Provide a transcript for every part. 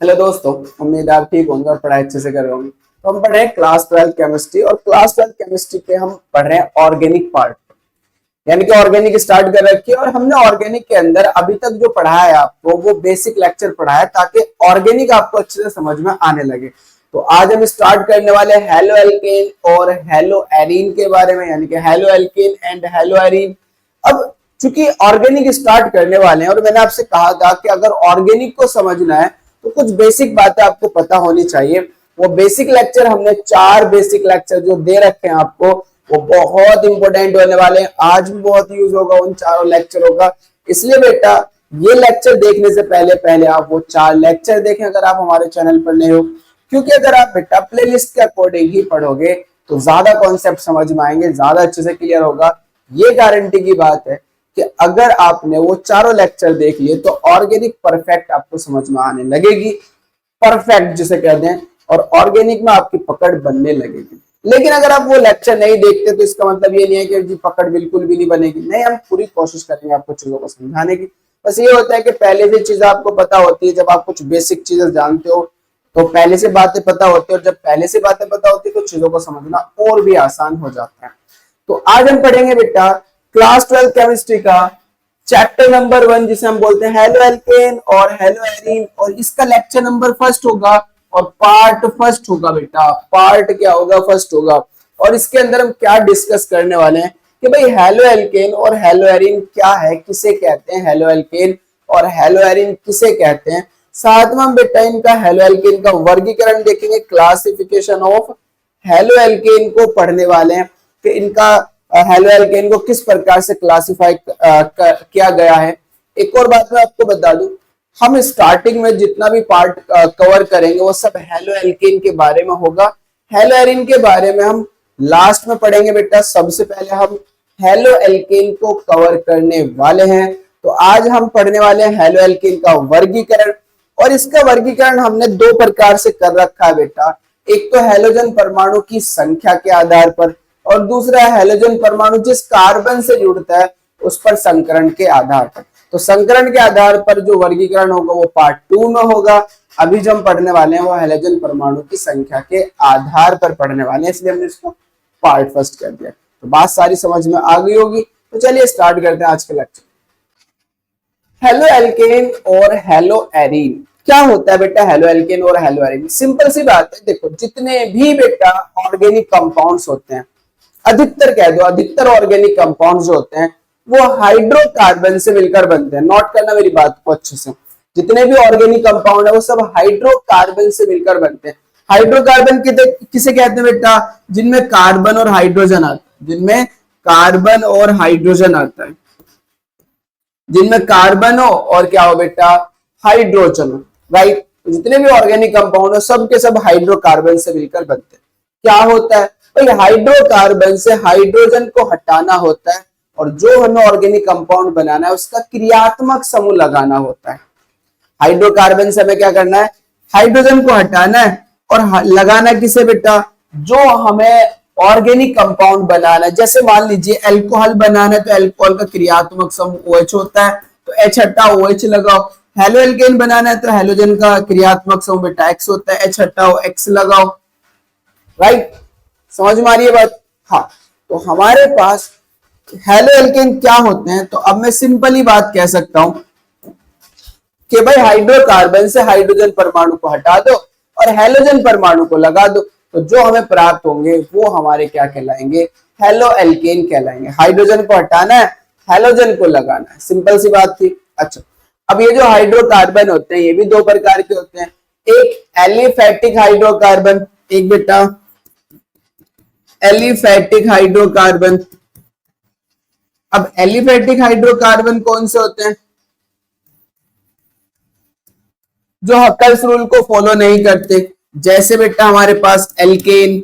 Hello दोस्तों, उम्मीद है आप ठीक होंगे और पढ़ाई अच्छे से कर रहे होंगे। तो हम पढ़ रहे हैं क्लास 12 केमिस्ट्री और क्लास 12 केमिस्ट्री पे हम पढ़ रहे हैं ऑर्गेनिक पार्ट, यानी कि ऑर्गेनिक स्टार्ट कर रखी है। और हमने ऑर्गेनिक के अंदर अभी तक जो पढ़ा है आपको वो बेसिक लेक्चर पढ़ा है ताकि ऑर्गेनिक आपको अच्छे से समझ में आने लगे। तो आज हम स्टार्ट करने वाले हेलो एल्केन और हेलो एरीन के बारे में, यानी कि halo alkane and hello arene. अब चूंकि ऑर्गेनिक स्टार्ट करने वाले हैं और मैंने आपसे कहा था कि अगर ऑर्गेनिक को समझना है तो कुछ बेसिक बातें आपको पता होनी चाहिए। वो बेसिक लेक्चर हमने 4 बेसिक लेक्चर जो दे रखे हैं आपको, वो बहुत इंपॉर्टेंट होने वाले हैं। आज भी बहुत यूज होगा उन चारों लेक्चरों का। इसलिए बेटा ये लेक्चर देखने से पहले पहले आप वो 4 लेक्चर देखें अगर आप हमारे चैनल पर नए हो, क्योंकि अगर आप बेटा प्लेलिस्ट के अकॉर्डिंग ही पढ़ोगे तो ज्यादा कॉन्सेप्ट समझ में आएंगे, ज्यादा अच्छे से क्लियर होगा। ये गारंटी की बात है कि अगर आपने वो चारों लेक्चर देख लिए तो ऑर्गेनिक परफेक्ट आपको समझ में आने लगेगी, परफेक्ट जिसे कहते हैं, और ऑर्गेनिक में आपकी पकड़ बनने लगेगी। लेकिन अगर आप वो लेक्चर नहीं देखते तो इसका मतलब ये नहीं है कि जी पकड़ बिल्कुल भी नहीं बनेगी। नहीं, हम पूरी कोशिश करेंगे आपको चीजों को समझाने की। बस ये होता है कि पहले से चीजें आपको पता होती है। जब आप कुछ बेसिक चीजें जानते हो तो पहले से बातें पता होती है, और जब पहले से बातें पता होती है तो चीजों को समझना और भी आसान हो जाता है। तो आज हम पढ़ेंगे बेटा क्लास 12 केमिस्ट्री का चैप्टर नंबर 1, जिसे हम बोलते हैं हेलो एल्केन और हेलो एरीन, और इसका लेक्चर नंबर फर्स्ट होगा और पार्ट फर्स्ट होगा। बेटा पार्ट क्या होगा? फर्स्ट होगा। और इसके अंदर हम क्या डिस्कस करने वाले हैं कि भाई हेलो एल्केन और हेलो एरीन क्या है, किसे कहते हैं हेलो एल्केन और हेलो एरीन किसे कहते हैं। साथ में हम बेटा इनका हेलो एल्केन का वर्गीकरण देखेंगे, क्लासिफिकेशन ऑफ हेलो एल्केन को पढ़ने वाले हैं कि इनका हेलो एल्केन को किस प्रकार से क्लासिफाई किया गया है। एक और बात मैं आपको बता दूं, हम स्टार्टिंग में जितना भी पार्ट कवर करेंगे वो सब हेलो एल्केन के बारे में होगा। हेलो एरीन के बारे में हम लास्ट में पढ़ेंगे बेटा। सबसे पहले हम हेलो एल्केन को कवर करने वाले हैं। तो आज हम पढ़ने वाले हैं हेलो एल्केन का वर्गीकरण, और इसका वर्गीकरण हमने 2 प्रकार से कर रखा है बेटा। एक तो हैलोजन परमाणु की संख्या के आधार पर, और दूसरा हैलोजन परमाणु जिस कार्बन से जुड़ता है उस पर संकरण के आधार पर। तो संकरण के आधार पर जो वर्गीकरण होगा वो पार्ट 2 में होगा। अभी जो हम पढ़ने वाले हैं वो हैलोजन परमाणु की संख्या के आधार पर पढ़ने वाले हैं, इसलिए हमने इसको पार्ट फर्स्ट कर दिया। तो बात सारी समझ में आ गई होगी। तो चलिए स्टार्ट करते हैं आज के लेक्चर। हेलो एल्केन और हेलो एरीन क्या होता है बेटा? हेलो एल्केन और हेलो एरीन सिंपल सी बात है। देखो जितने भी बेटा ऑर्गेनिक कंपाउंड्स होते हैं, अधिकतर कह दो अधिकतर ऑर्गेनिक कंपाउंड्स जो होते हैं वो हाइड्रोकार्बन से मिलकर बनते हैं। नोट करना मेरी बात को अच्छे से। जितने भी ऑर्गेनिक कंपाउंड है वो सब हाइड्रोकार्बन से मिलकर बनते हैं। हाइड्रोकार्बन किसे कहते हैं बेटा? जिनमें कार्बन और हाइड्रोजन आता है, जिनमें कार्बन और हाइड्रोजन आता है, जिनमें कार्बन हो और क्या हो बेटा? हाइड्रोजन हो, राइट। जितने भी ऑर्गेनिक कंपाउंड है सब के सब हाइड्रोकार्बन से मिलकर बनते हैं। क्या होता है भाई? हाइड्रोकार्बन से हाइड्रोजन को हटाना होता है, और जो हमें ऑर्गेनिक कंपाउंड बनाना है उसका क्रियात्मक समूह लगाना होता है। हाइड्रोकार्बन से हमें क्या करना है? हाइड्रोजन को हटाना है और लगाना किसे बेटा? जो हमें ऑर्गेनिक कंपाउंड बनाना है। जैसे मान लीजिए अल्कोहल बनाना है तो अल्कोहल का क्रियात्मक समूह OH होता है, तो H हटाओ OH लगाओ। हेलो एल्केन बनाना है तो हेलोजन का क्रियात्मक समूह बेटा X होता है, H हटाओ X लगाओ, राइट। समझ में आ रही है बात? हाँ। तो हमारे पास हेलो एल्केन क्या होते हैं? तो अब मैं सिंपल ही बात कह सकता हूं कि भाई हाइड्रोकार्बन से हाइड्रोजन परमाणु को हटा दो और हेलोजन परमाणु को लगा दो, तो जो हमें प्राप्त होंगे वो हमारे क्या कहलाएंगे? हेलो एल्केन कहलाएंगे। हाइड्रोजन को हटाना है, हेलोजन को लगाना है, सिंपल सी बात थी। अच्छा, अब ये जो हाइड्रोकार्बन होते हैं ये भी 2 प्रकार के होते हैं। एक एलिफैटिक हाइड्रोकार्बन, एक बेटा एलिफैटिक हाइड्रोकार्बन। अब एलिफैटिक हाइड्रोकार्बन कौन से होते हैं? जो हक्कर्स रूल को फॉलो नहीं करते। जैसे बेटा हमारे पास एल्केन,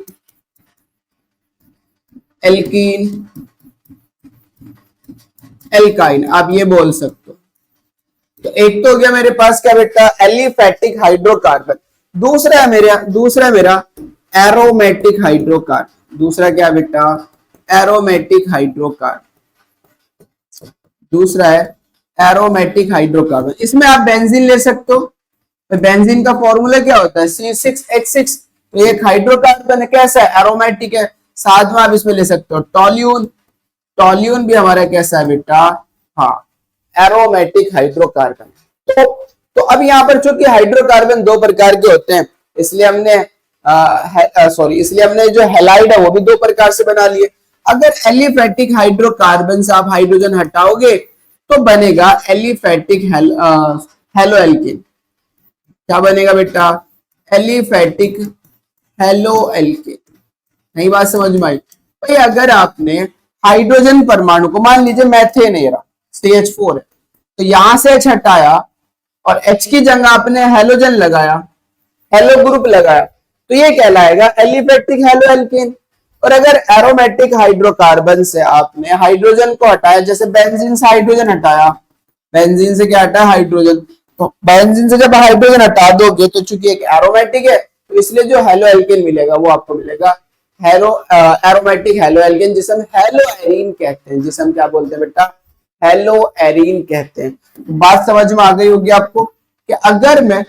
एल्कीन, एल्काइन, आप ये बोल सकते हो। तो एक तो हो गया मेरे पास क्या बेटा? Aliphatic hydrocarbon. दूसरा मेरा एरोमेटिक हाइड्रोकार्बन। दूसरा क्या बेटा? Aromatic hydrocarbon. दूसरा है एरोमेटिक हाइड्रोकार्बन। इसमें आप बेंजीन ले सकते हो, तो बेंजीन का फॉर्मूला क्या होता है C6H6। तो ये एक हाइड्रोकार्बन है, कैसा है, एरोमेटिक है। साथ में आप इसमें ले सकते हो टोल्यून, टोल्यून भी हमारा कैसा है बेटा, हाँ एरोमेटिक हाइड्रोकार्बन। तो अब यहाँ पर चूंकि हाइड्रोकार्बन दो प्रकार के होते हैं, इसलिए हमने इसलिए हमने जो हेलाइड है वो भी दो प्रकार से बना लिए। अगर एलिफेटिक हाइड्रोकार्बन से आप हाइड्रोजन हटाओगे तो बनेगा एलिफेटिक हेलो एल्केन। क्या बनेगा बेटा, एलिफेटिक हेलो एल्केन। नई बात समझ में आई भाई। अगर आपने हाइड्रोजन परमाणु को, मान लीजिए मैथेन है, CH4 है, तो यहां से H हटाया और H की जगह आपने हेलोजन लगाया, हेलो ग्रुप लगाया, तो ये कहलाएगा एलिफेटिक हेलो एल्केन। और अगर एरोमेटिक हाइड्रोकार्बन से आपने हाइड्रोजन को हटाया, जैसे बेंजीन से हाइड्रोजन हटाया, बेंजीन से क्या हटाया, हाइड्रोजन, तो बेंजीन से जब हाइड्रोजन हटा दोगे तो चूंकि एक एरोमेटिक है, तो इसलिए जो हेलो एल्केन मिलेगा वो आपको मिलेगा एरोमेटिक हेलो एल्केन, जिसे हम हेलो एरीन कहते हैं, जिसे हम क्या बोलते हैं बेटा, हेलो एरीन कहते हैं। बात समझ में आ गई होगी आपको कि अगर मैं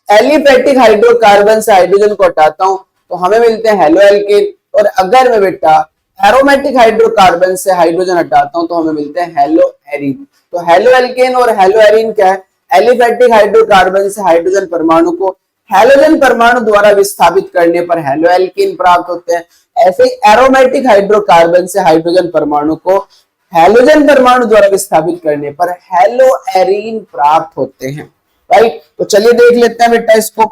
एलिफेटिक हाइड्रोकार्बन से हाइड्रोजन को हटाता हूं तो हमें मिलते हैं हेलो एल्केन, और अगर मैं बेटा एरोमेटिक हाइड्रोकार्बन से हाइड्रोजन हटाता हूं तो हमें मिलते हैं हेलो एरीन। तो हेलो एल्केन और हेलो एरीन क्या है, एलिफेटिक हाइड्रोकार्बन से हाइड्रोजन परमाणु को हैलोजन परमाणु द्वारा विस्थापित करने पर हेलो एल्केन प्राप्त होते हैं। ऐसे ही एरोमेटिक हाइड्रोकार्बन से हाइड्रोजन परमाणु को हैलोजन परमाणु द्वारा विस्थापित करने पर हेलो एरीन प्राप्त होते हैं। राइट, तो चलिए देख लेते हैं बेटा इसको।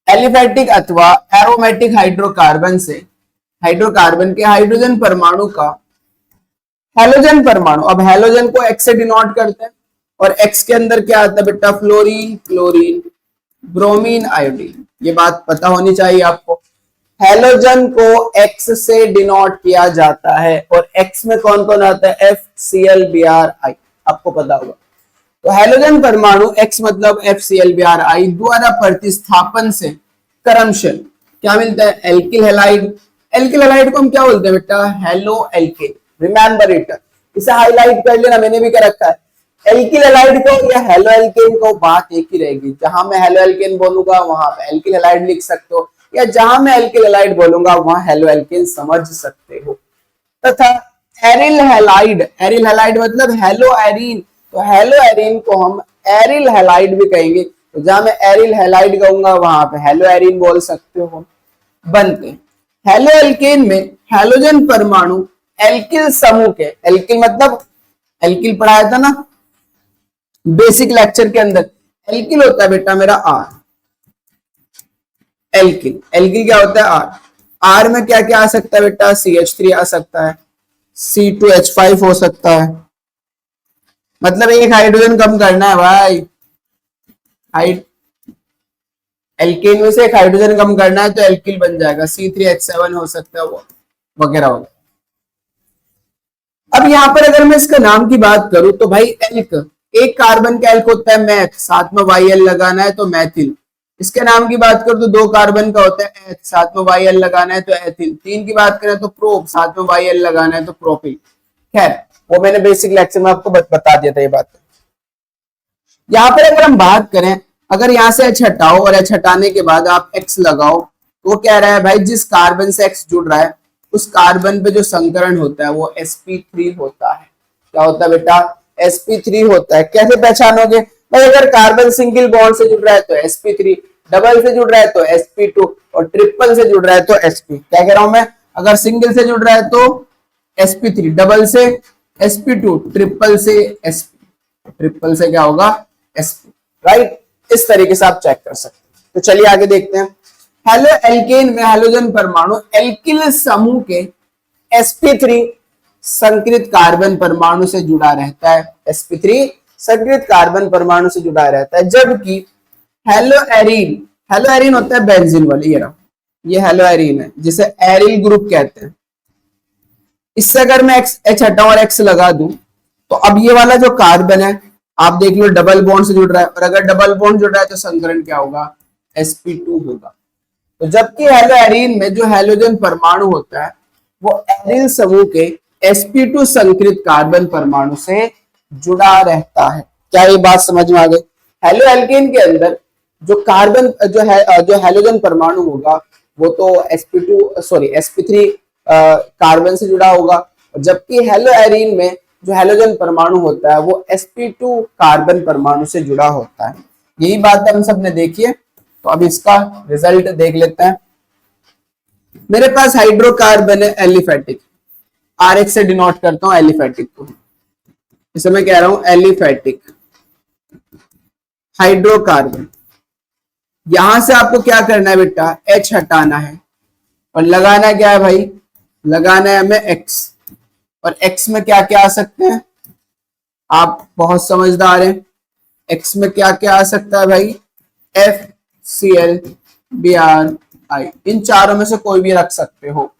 एलिफेटिक अथवा एरोमेटिक हाइड्रोकार्बन से हाइड्रोकार्बन के हाइड्रोजन परमाणु का हैलोजन परमाणु, अब हैलोजन को X से डिनोट करते हैं, और X के अंदर क्या आता है बेटा, फ्लोरीन, क्लोरीन, ब्रोमीन, आयोडीन। ये बात पता होनी चाहिए आपको। हैलोजन को X से डिनोट किया जाता है, और X में कौन कौन आता है, FClBrI, आपको पता होगा। तो हैलोजन परमाणु X मतलब FClBrI द्वारा प्रतिस्थापन से क्रमशः क्या मिलता है, एल्किल हैलाइड। एल्किल हैलाइड को हम क्या बोलते हैं बेटा, हेलो एल्केन। रिमेंबर इट, इसे हाईलाइट कर लेना, मैंने भी कर रखा है। एल्किल हैलाइड को या हेलो एल्केन को बात एक ही रहेगी, जहां मैं हेलो एल्केन बोलूंगा वहां पे एल्किल हैलाइड लिख सकते हो, या जहां मैं एल्किल हैलाइड बोलूंगा वहां हेलो एल्केन समझ सकते हो। तथा एरिल हैलाइड, एरिल हैलाइड मतलब हेलो एरीन, तो हेलो एरीन को हम एरिल हैलाइड भी कहेंगे। तो जहां मैं एरिल हैलाइड कहूंगा वहां पे हेलो एरीन बोल सकते हो। बनते हेलो एल्केन में हैलोजन परमाणु एल्किल समूह के, एल्किल मतलब एल्किल पढ़ाया था ना बेसिक लेक्चर के अंदर, एल्किल होता है बेटा मेरा R। एल्किल, एल्किल क्या होता है R। R में क्या क्या आ सकता है बेटा, CH3 आ सकता है, C2H5 हो सकता है, मतलब एक हाइड्रोजन कम करना है भाई, एल्केन में से एक हाइड्रोजन कम करना है तो एल्किल बन जाएगा, C3H7 हो सकता है वो, वगैरह वगैरह। अब यहां पर अगर मैं इसका नाम की बात करूं तो भाई एल्क, एक कार्बन का एल्क होता है मैथ, साथ में YL लगाना है तो मैथिल। इसके नाम की बात करूं तो दो कार्बन का होता है एथ, साथ में YL लगाना है तो एथिल। तीन की बात करें तो प्रोप, साथ में YL लगाना है तो प्रोपिल। खैर वो मैंने बेसिक लेक्चर में आपको बता दिया था ये बात। यहाँ पर अगर हम बात करें, अगर यहाँ से H हटाओ और H हटाने के बाद आप X लगाओ, तो वो कह रहा है भाई जिस कार्बन से X जुड़ रहा है उस कार्बन पे जो संकरण होता है वो sp3 होता है। क्या होता है बेटा, sp3 होता है। कैसे पहचानोगे भाई, अगर कार्बन सिंगल बॉन्ड से जुड़ रहा है तो sp3, डबल से जुड़ रहा है तो sp2, और ट्रिपल से जुड़ रहा है तो sp। क्या कह रहा हूं मैं, अगर सिंगल से जुड़ रहा है तो sp3, डबल से sp2, ट्रिपल से sp, ट्रिपल से क्या होगा sp। राइट, इस तरीके से आप चेक कर सकते हैं। तो चलिए आगे देखते हैं। हेलो एल्केन में हैलोजन परमाणु एल्किल समूह के sp3 संकृत कार्बन परमाणु से जुड़ा रहता है, sp3 संकृत कार्बन परमाणु से जुड़ा रहता है, जबकि हेलो एरीन, हेलो एरीन होता है बेंजीन वाली, ये हेलो एरीन है जिसे एरिल ग्रुप कहते हैं। इससे अगर मैं H हटाऊं और X लगा दूं तो अब ये वाला जो कार्बन है आप देख लो डबल बॉन्ड से जुड़ रहा है, और अगर डबल बॉन्ड जुड़ रहा है तो संकरण क्या होगा, sp2 होगा। तो जबकि हेलो एरीन में जो हैलोजन परमाणु होता है वो एरिल समूह के sp2 संकृत कार्बन परमाणु से जुड़ा रहता है। क्या ये बात समझ में आ गई? हेलो एल्केन के अंदर जो कार्बन जो हेलोजन परमाणु होगा वो तो sp3 कार्बन से जुड़ा होगा, जबकि हेलो एरीन में जो हेलोजन परमाणु होता है वो sp2 कार्बन परमाणु से जुड़ा होता है। यही बात हम सब ने देखी है। तो अब इसका रिजल्ट देख लेते हैं। मेरे पास हाइड्रोकार्बन है एलिफेटिक, RX से डिनोट करता हूं एलिफेटिक को, इसे मैं कह रहा हूं एलिफेटिक हाइड्रोकार्बन। यहां से आपको क्या करना है बेटा, H हटाना है और लगाना क्या है भाई, लगाना है हमें X। और X में क्या क्या आ सकते हैं, आप बहुत समझदार हैं। X में क्या क्या आ सकता है भाई, FCl Br I, इन चारों में से कोई भी रख सकते हो।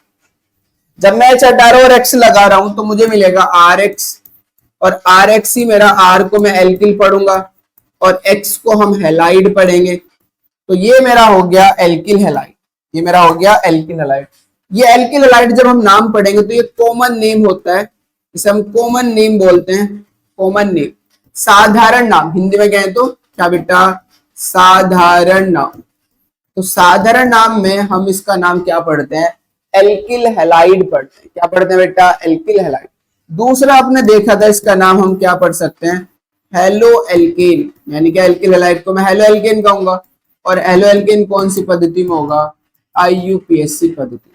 जब मैं H हटा रहा हूं और X लगा रहा हूं तो मुझे मिलेगा RX, और RX ही मेरा R को मैं एल्किल पढ़ूंगा और X को हम हेलाइड पढ़ेंगे। तो ये मेरा हो गया एल्किल हेलाइड, ये मेरा हो गया एल्किल हेलाइड। ये एल्किल हेलाइड जब हम नाम पढ़ेंगे तो ये कॉमन नेम होता है, इसे हम कॉमन नेम बोलते हैं। कॉमन नेम, साधारण नाम, हिंदी में कहें तो क्या बेटा, साधारण नाम। तो साधारण नाम में हम इसका नाम क्या पढ़ते हैं, एल्किल हेलाइड पढ़ते हैं। क्या पढ़ते हैं बेटा, एल्किल हेलाइड। दूसरा आपने देखा था, इसका नाम हम क्या पढ़ सकते हैं, हेलो एल्केन, यानी कि एल्किल हेलाइड को मैं हेलो एल्केन कहूंगा। और हेलो एल्केन कौन सी पद्धति में होगा, IUPAC पद्धति।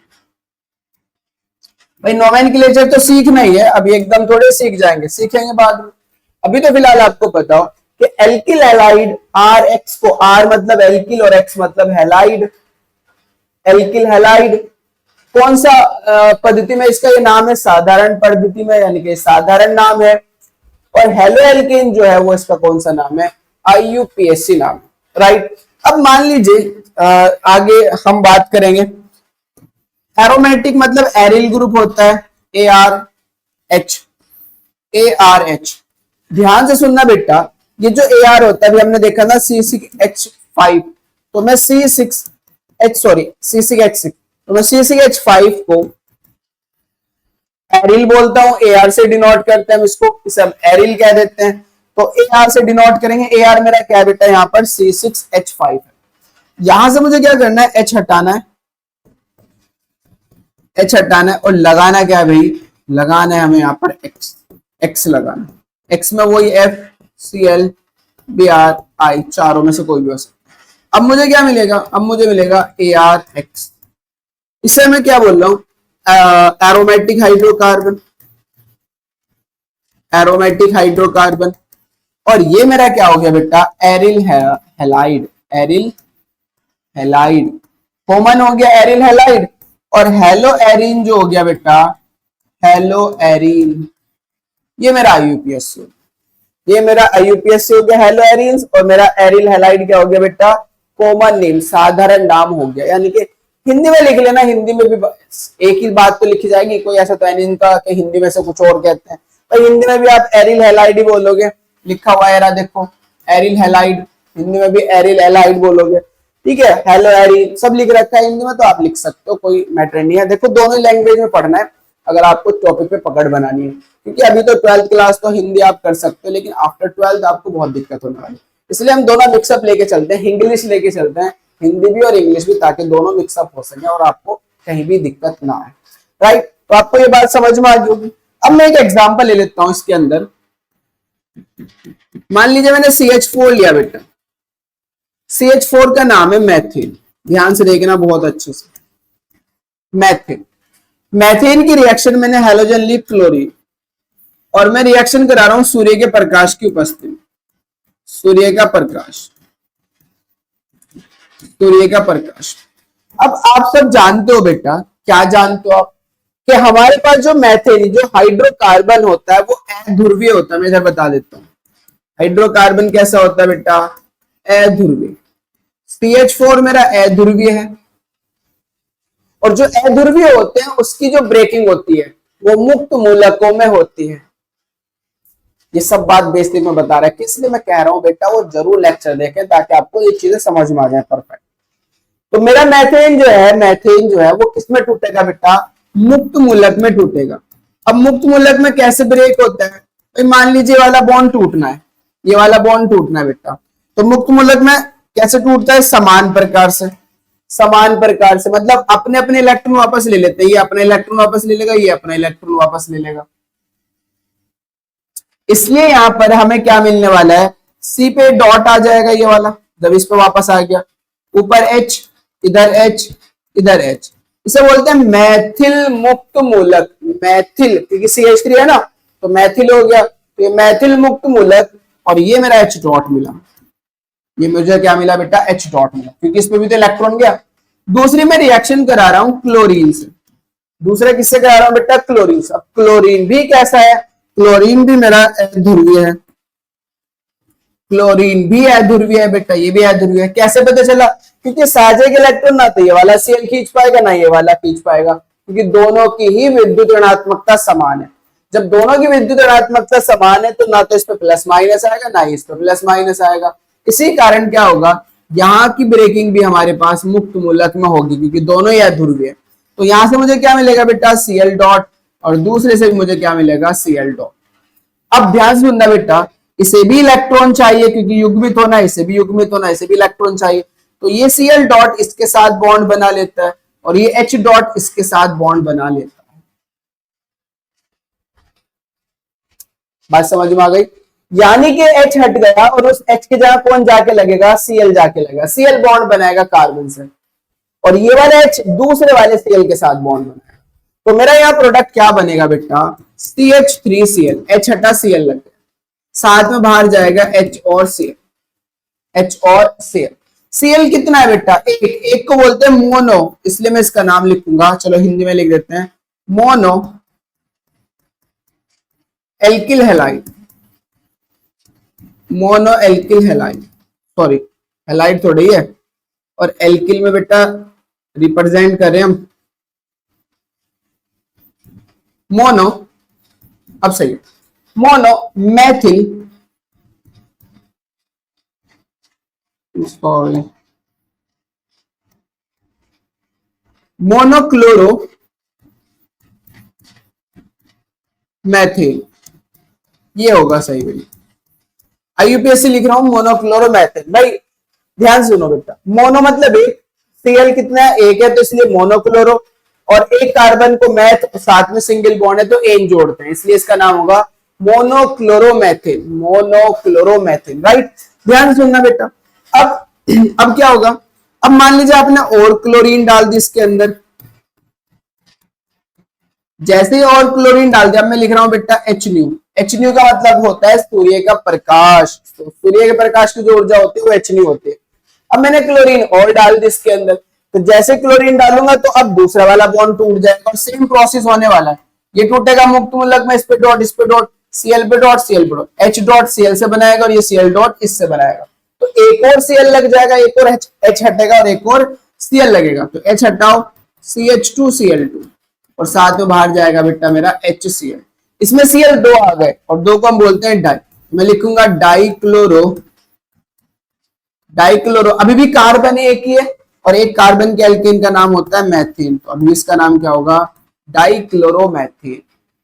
भाई नोमेनक्लेचर तो सीखना ही है, अभी एकदम थोड़े सीख जाएंगे, सीखेंगे बाद में। अभी तो फिलहाल आपको पता हो कि एल्किल हेलाइड, RX को, R मतलब एल्किल और X मतलब हेलाइड। एल्किल हेलाइड कौन सा पद्धति में इसका ये नाम है, साधारण पद्धति में, यानी कि साधारण नाम है। और हेलो एल्केन जो है वो इसका कौन सा नाम है, IUPAC नाम है, राइट। अब मान लीजिए आगे हम बात करेंगे, एरोमेटिक मतलब एरिल ग्रुप होता है, ARH, ARH। ध्यान से सुनना बेटा, ये जो AR होता है, अभी हमने देखा ना C6H5, तो मैं C6H6, तो मैं C6H5 को एरिल बोलता हूं, AR से डिनोट करते हैं इसको, इसे हम एरिल कह देते हैं। तो AR से डिनोट करेंगे, AR मेरा क्या बेटा यहां पर C6H5 है। यहां से मुझे क्या करना है, H हटाना है, H हटाना है और लगाना क्या है भाई, लगाना है हमें यहां पर X लगाना है। X में वही FCl Br I, चारों में से कोई भी हो सकता है। अब मुझे क्या मिलेगा, अब मुझे मिलेगा ARX। इसे मैं क्या बोल रहा हूं, एरोमेटिक हाइड्रोकार्बन, एरोमेटिक हाइड्रोकार्बन। और ये मेरा क्या हो गया बेटा, aryl halide, aryl halide common हो गया, एरिल हेलाइड। और हेलो एरीन जो हो गया बेटा, हेलो एरीन, ये मेरा IUPAC, ये मेरा IUPAC हो गया, हेलो एरीन। और मेरा एरिल हेलाइड क्या हो गया बेटा, कॉमन नेम, साधारण नाम हो गया। यानी कि हिंदी में लिख लेना, हिंदी में भी एक ही बात तो लिखी जाएगी, कोई ऐसा तो है नहीं इनका कि हिंदी में से कुछ और कहते हैं। तो हिंदी में भी आप एरिल हेलाइड ही बोलोगे, लिखा हुआ है देखो, एरिल हेलाइड, हिंदी में भी एरिल हेलाइड बोलोगे, ठीक है। हेलो एरिल सब लिख रखा है हिंदी में, तो आप लिख सकते हो, कोई मैटर नहीं है। देखो दोनों लैंग्वेज में पढ़ना है अगर आपको टॉपिक पे पकड़ बनानी है, क्योंकि अभी तो 12th क्लास तो हिंदी आप कर सकते हो, लेकिन आफ्टर 12th आपको बहुत दिक्कत होने वाली, इसलिए हम दोनों मिक्सअप लेके चलते हैं, इंग्लिश लेके चलते हैं, हिंदी भी और इंग्लिश भी, ताकि दोनों मिक्सअप हो सके और आपको कहीं भी दिक्कत ना आए, राइट। तो आपको ये बात समझ में आ गई होगी। अब मैं एक एग्जांपल ले लेता हूं इसके अंदर। मान लीजिए मैंने CH4 लिया बेटा, CH4 का नाम है मैथिन, ध्यान से देखना बहुत अच्छे से, मैथिन। मैथिन की रिएक्शन मैंने हेलोजन ली क्लोरीन, और मैं रिएक्शन करा रहा हूं सूर्य के प्रकाश की उपस्थिति में, सूर्य का प्रकाश, सूर्य का प्रकाश। अब आप सब जानते हो बेटा, क्या जानते हो आप, कि हमारे पास जो मैथिन, जो हाइड्रोकार्बन होता है वो अध्रुवीय होता है। मैं इधर बता देता हूं, हाइड्रोकार्बन कैसा होता है बेटा, अध्रुवीय। CH4 मेरा अध्रुवीय है, और जो अध्रुवीय होते हैं उसकी जो ब्रेकिंग होती है वो मुक्त मूलकों में होती है। ये सब बात बेसिक में बता रहा है, इसलिए मैं कह रहा हूं बेटा वो जरूर लेक्चर देखें ताकि आपको ये चीजें समझ में आ जाए परफेक्ट। तो मेरा मैथेन जो है, मैथेन जो है वो किसमें टूटेगा बेटा, मुक्त मूलक में टूटेगा। अब मुक्त मूलक में कैसे ब्रेक होता है, मान लीजिए वाला बॉन्ड टूटना है, ये वाला बॉन्ड टूटना है बेटा। तो मुक्त मूलक में कैसे टूटता है? समान प्रकार से। समान प्रकार से मतलब अपने अपने इलेक्ट्रॉन वापस ले लेते हैं, ये अपना इलेक्ट्रॉन वापस ले लेगा, ये अपना इलेक्ट्रॉन वापस ले लेगा। इसलिए यहां पर हमें क्या मिलने वाला है? सी पे डॉट आ जाएगा ये वाला, जब इस पे वापस आ गया, ऊपर एच, इधर एच, इधर एच। इसे बोलते हैं मैथिल मुक्त मूलक। मैथिल क्योंकि CH3 है ना, तो मैथिल हो गया, तो ये मैथिल मुक्त मूलक। और ये मेरा H डॉट मिला, ये मुझे क्या मिला बेटा? H डॉट मिला, क्योंकि इसमें भी तो इलेक्ट्रॉन गया। दूसरी में रिएक्शन करा रहा हूं क्लोरीन से। दूसरा किससे करा रहा हूं बेटा? क्लोरीन से। अब क्लोरीन भी कैसा है? क्लोरीन भी मेरा अध्रुवीय है। क्लोरीन भी अध्रुवीय है बेटा, ये भी अध्रुवीय है। कैसे पता चला? क्योंकि साझे के इलेक्ट्रॉन ना तो ये वाला Cl खींच पाएगा, ना ये वाला खींच पाएगा, क्योंकि दोनों की ही विद्युत ऋणात्मकता समान है। जब दोनों की विद्युत ऋणात्मकता समान है, तो ना तो इस पे प्लस माइनस आएगा, ना इस पे प्लस माइनस आएगा। इसी कारण क्या होगा? यहाँ की ब्रेकिंग भी हमारे पास मुक्त मूलक में होगी, क्योंकि दोनों ही अध्रुवीय है। तो यहां से मुझे क्या मिलेगा बेटा? Cl डॉट, और दूसरे से भी मुझे क्या मिलेगा? Cl dot. अब ध्यान से सुनना बेटा, इसे भी इलेक्ट्रॉन चाहिए, क्योंकि युग्मित होना, इसे भी युग्मित होना, इसे भी इलेक्ट्रॉन चाहिए। तो ये Cl डॉट इसके साथ बॉन्ड बना लेता है, और ये H डॉट इसके साथ बॉन्ड बना लेता है। बात समझ में आ गई? यानी कि H हट गया और उस H के जगह कौन जाके लगेगा? Cl जाके लगेगा। Cl बॉन्ड बनाएगा कार्बन से, और ये वाला H दूसरे वाले Cl के साथ बॉन्ड बनाएगा। तो मेरा यहाँ प्रोडक्ट क्या बनेगा बेटा? CH3Cl। H हटा, Cl लग गया, साथ में बाहर जाएगा H और Cl। H और Cl। Cl कितना है बेटा? एक को बोलते हैं मोनो, इसलिए मैं इसका नाम लिखूंगा, चलो हिंदी में लिख देते हैं, mono alkyl halide. Mono alkyl halide, sorry halide थोड़ी है, और एल्किल में बेटा रिप्रेजेंट करें हम मोनो। अब सही है, mono Maithil, sorry monochloro Maithil, ये होगा सही भाई। IUPAC लिख रहा हूं मोनोक्लोरो मैथिल। भाई ध्यान सुनो बेटा, मोनो मतलब एक, Cl कितना है? एक है, तो इसलिए मोनोक्लोरो, और एक कार्बन को मैथ साथ में सिंगल बॉन्ड है तो एन जोड़ते हैं, इसलिए इसका नाम होगा मोनोक्लोरोमेथिल। मोनोक्लोरोमेथिल, राइट? ध्यान सुनना बेटा। अब क्या होगा? अब मान लीजिए आपने और क्लोरीन डाल दी इसके अंदर, जैसे ही और क्लोरीन डाल दिया, अब मैं लिख रहा हूं बेटा एच न्यू। एच न्यू का मतलब होता है सूर्य का प्रकाश। तो सूर्य के प्रकाश की जो ऊर्जा होती है वो एच न्यू होती है। अब मैंने क्लोरीन और डाल दी इसके अंदर, तो जैसे क्लोरीन डालूंगा तो अब दूसरा वाला बॉन्ड टूट जाएगा, और सेम प्रोसेस होने वाला है। ये टूटेगा मुक्त मूलक में, इस पे डॉट, इस पे डॉट, Cl पे डॉट, Cl पे डॉट, H डॉट Cl से बनाएगा, और ये Cl डॉट इससे बनाएगा। तो एक और Cl लग जाएगा, एक और H हटेगा, और एक और Cl लगेगा। तो H हटाओ, CH2Cl2, और साथ में बाहर जाएगा बेटा मेरा HCl। इसमें Cl दो आ गए, और दो को हम बोलते हैं डाई। मैं लिखूंगा डाइक्लोरो। अभी भी कार्बन एक ही है, और एक कार्बन के एल्केन का नाम होता है मैथीन, तो अभी इसका नाम क्या होगा? डाइक्लोरोमैथीन।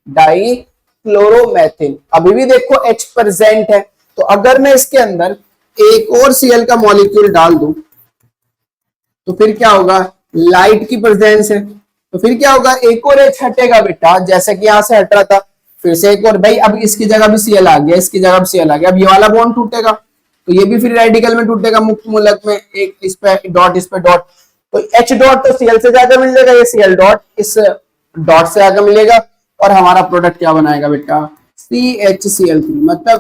डाइक्लोरोमैथीन। अभी भी देखो H प्रेजेंट है, तो अगर मैं इसके अंदर एक और Cl का मॉलिक्यूल डाल दूं, तो फिर क्या होगा? लाइट की प्रेजेंस है, तो फिर क्या होगा? एक और H हटेगा बेटा, जैसे कि यहां से हट रहा था, फिर से एक और। भाई अब इसकी जगह भी Cl आ गया, इसकी जगह भी Cl आ गया, अब ये वाला बॉन्ड टूटेगा, तो ये भी फिर रेडिकल में टूटेगा मुक्त मूलक में, एक इस पे डॉट, इस पे डॉट, तो H डॉट तो Cl से जाकर मिल जाएगा, ये Cl डॉट इस डॉट से आकर मिलेगा, और हमारा प्रोडक्ट क्या बनाएगा बेटा? CHCl3।